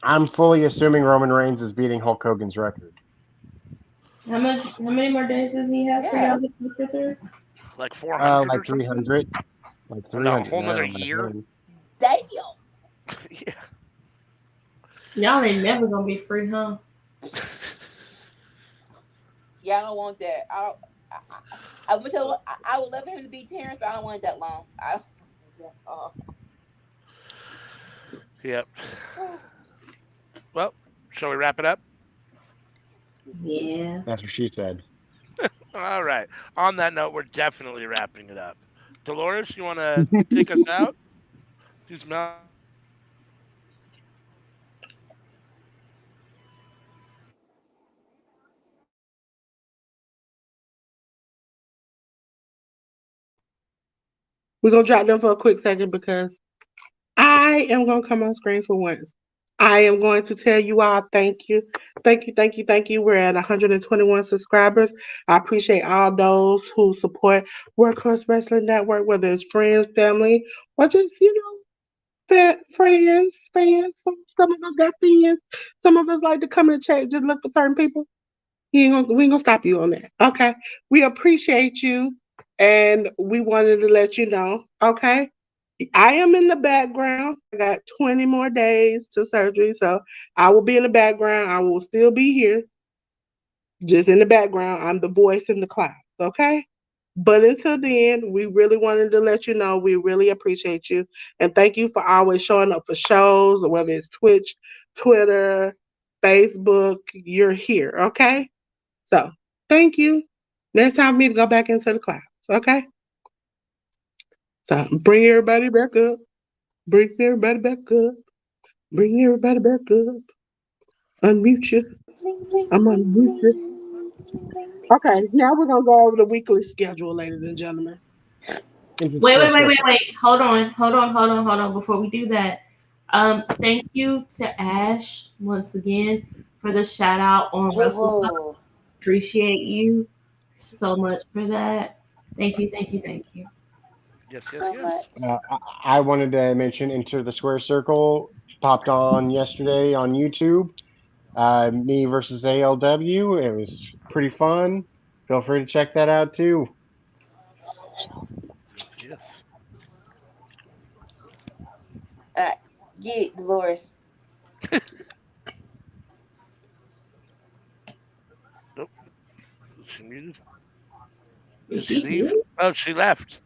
I'm fully assuming Roman Reigns is beating Hulk Hogan's record. How many more days does he have for Yeah. y'all to sleep through? Like 400 Like or something? 300. Like No, 300. a whole nother now, year? Damn. Yeah. Y'all ain't never gonna be free, huh? Yeah, I don't want that. I'm gonna tell you what, I would love for him to beat Terrence, but I don't want it that long. Yep. Well, shall we wrap it up? Yeah. That's what she said. All right. On that note, we're definitely wrapping it up. Dolores, you want to take us out? Do some We're gonna drop them for a quick second because I am gonna come on screen for once. I am going to tell you all thank you. Thank you, thank you, thank you. We're at 121 subscribers. I appreciate all those who support Workhorse Wrestling Network, whether it's friends, family, or just, friends, fans. Some of us got fans. Some of us like to come and chat, just look for certain people. We ain't gonna stop you on that. Okay. We appreciate you and we wanted to let you know. Okay. I am in the background. I got 20 more days to surgery, so I will be in the background. I will still be here, just in the background. I'm the voice in the class, okay? But until then, we really wanted to let you know we really appreciate you. And thank you for always showing up for shows, whether it's Twitch, Twitter, Facebook, you're here, okay? So thank you. Next time for me to go back into the class, okay? So bring everybody back up. Bring everybody back up. Bring everybody back up. Unmute you. I'm unmute you. Okay, now we're gonna go over the weekly schedule, ladies and gentlemen. Wait. Hold on. Before we do that, thank you to Ash once again for the shout out on Russell Talk. Appreciate you so much for that. Thank you. Yes. I wanted to mention Enter the Square Circle popped on yesterday on YouTube. Me versus ALW. It was pretty fun. Feel free to check that out too. Yes. All right. Get it, Dolores. Nope. She muted. Is Did she leave? here? Oh, she left.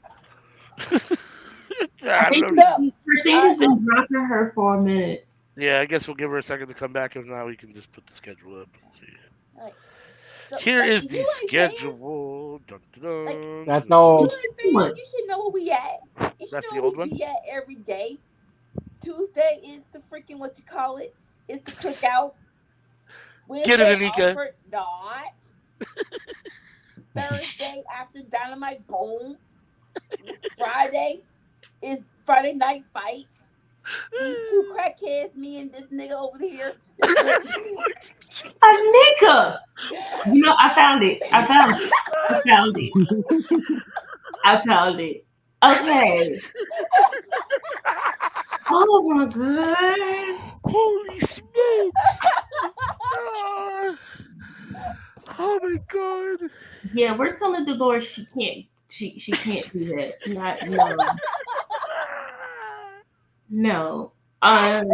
I think don't know. her thing has been dropping her for a minute. Yeah, I guess we'll give her a second to come back. If not, we can just put the schedule up. Right. So, Here is if the you ain't fans, schedule. Dun, dun, dun. That's if all. you ain't fans, you should know where we at. You should That's the know old where we be at every day. Tuesday is the freaking what you call it. It's the cookout. Get it, Wednesday, Anika. Offered not. Thursday after Dynamite, boom. Friday is Friday night fights. These two crackheads, me and this nigga over here. A nigga. You know, I found it. Okay. Oh my god. Holy smoke! Oh my god! Yeah, we're telling Dolores she can't do that. No. On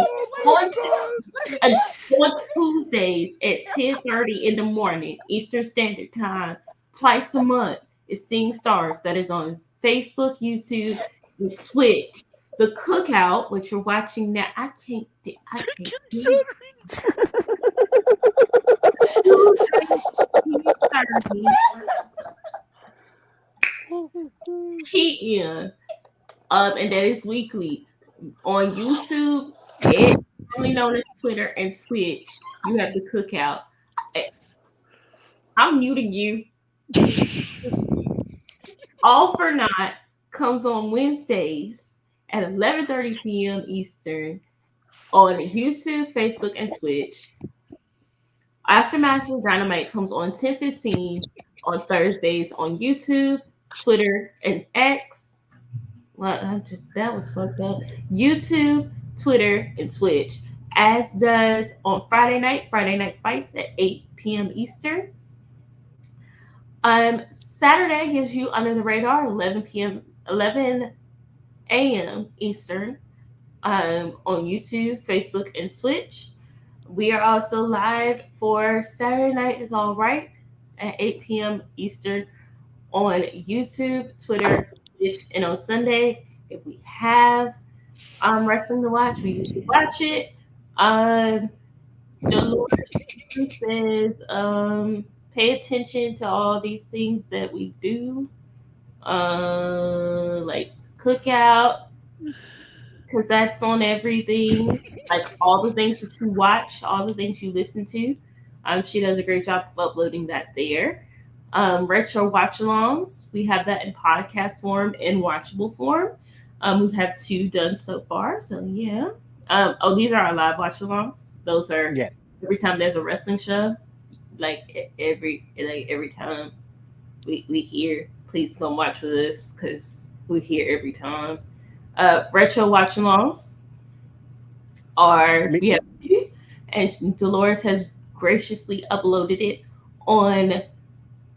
Tuesdays at 10:30 in the morning, Eastern Standard Time, twice a month, is Seeing Stars. That is on Facebook, YouTube, and Twitch. The Cookout, which you're watching now, I can't do PM. And that is weekly on YouTube. It's only known as Twitter and Twitch. You have the Cookout. I'm muting you. All for not comes on Wednesdays at 11:30 p.m. Eastern on YouTube, Facebook, and Twitch. Aftermath of Dynamite comes on 10:15 on Thursdays on YouTube, Twitter, and X. Well, that was fucked up. YouTube, Twitter, and Twitch. As does on Friday Night Fights at 8 p.m. Eastern. Saturday gives you Under the Radar 11 a.m. Eastern on YouTube, Facebook, and Twitch. We are also live for Saturday Night is All Right at 8 p.m. Eastern on YouTube, Twitter, Twitch, and on Sunday. If we have wrestling to watch, we usually watch it. Dolores says, pay attention to all these things that we do, like Cookout, because that's on everything. Like all the things that you watch, all the things you listen to. She does a great job of uploading that there. Retro watch-alongs, we have that in podcast form and watchable form. We've had 2 done so far, so yeah. These are our live watch-alongs. Those are every time there's a wrestling show, like every time we hear, please come watch with us because we hear every time. Retro watch-alongs are we have 2, and Dolores has graciously uploaded it on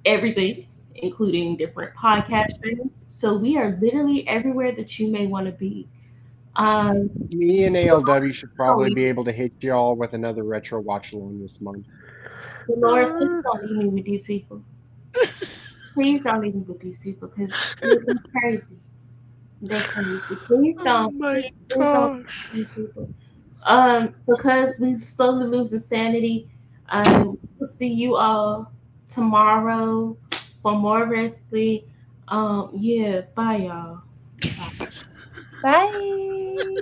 everything, including different podcast streams. So we are literally everywhere that you may want to be. Me and ALW should probably be able to hit y'all with another retro watch along this month. Dolores, please don't leave me with these people. Please don't leave me with these people because they're crazy. They're crazy. Please don't. Please don't leave these people. Because we slowly lose the sanity. We'll see you all tomorrow for more wrestling. Yeah, bye y'all. Bye.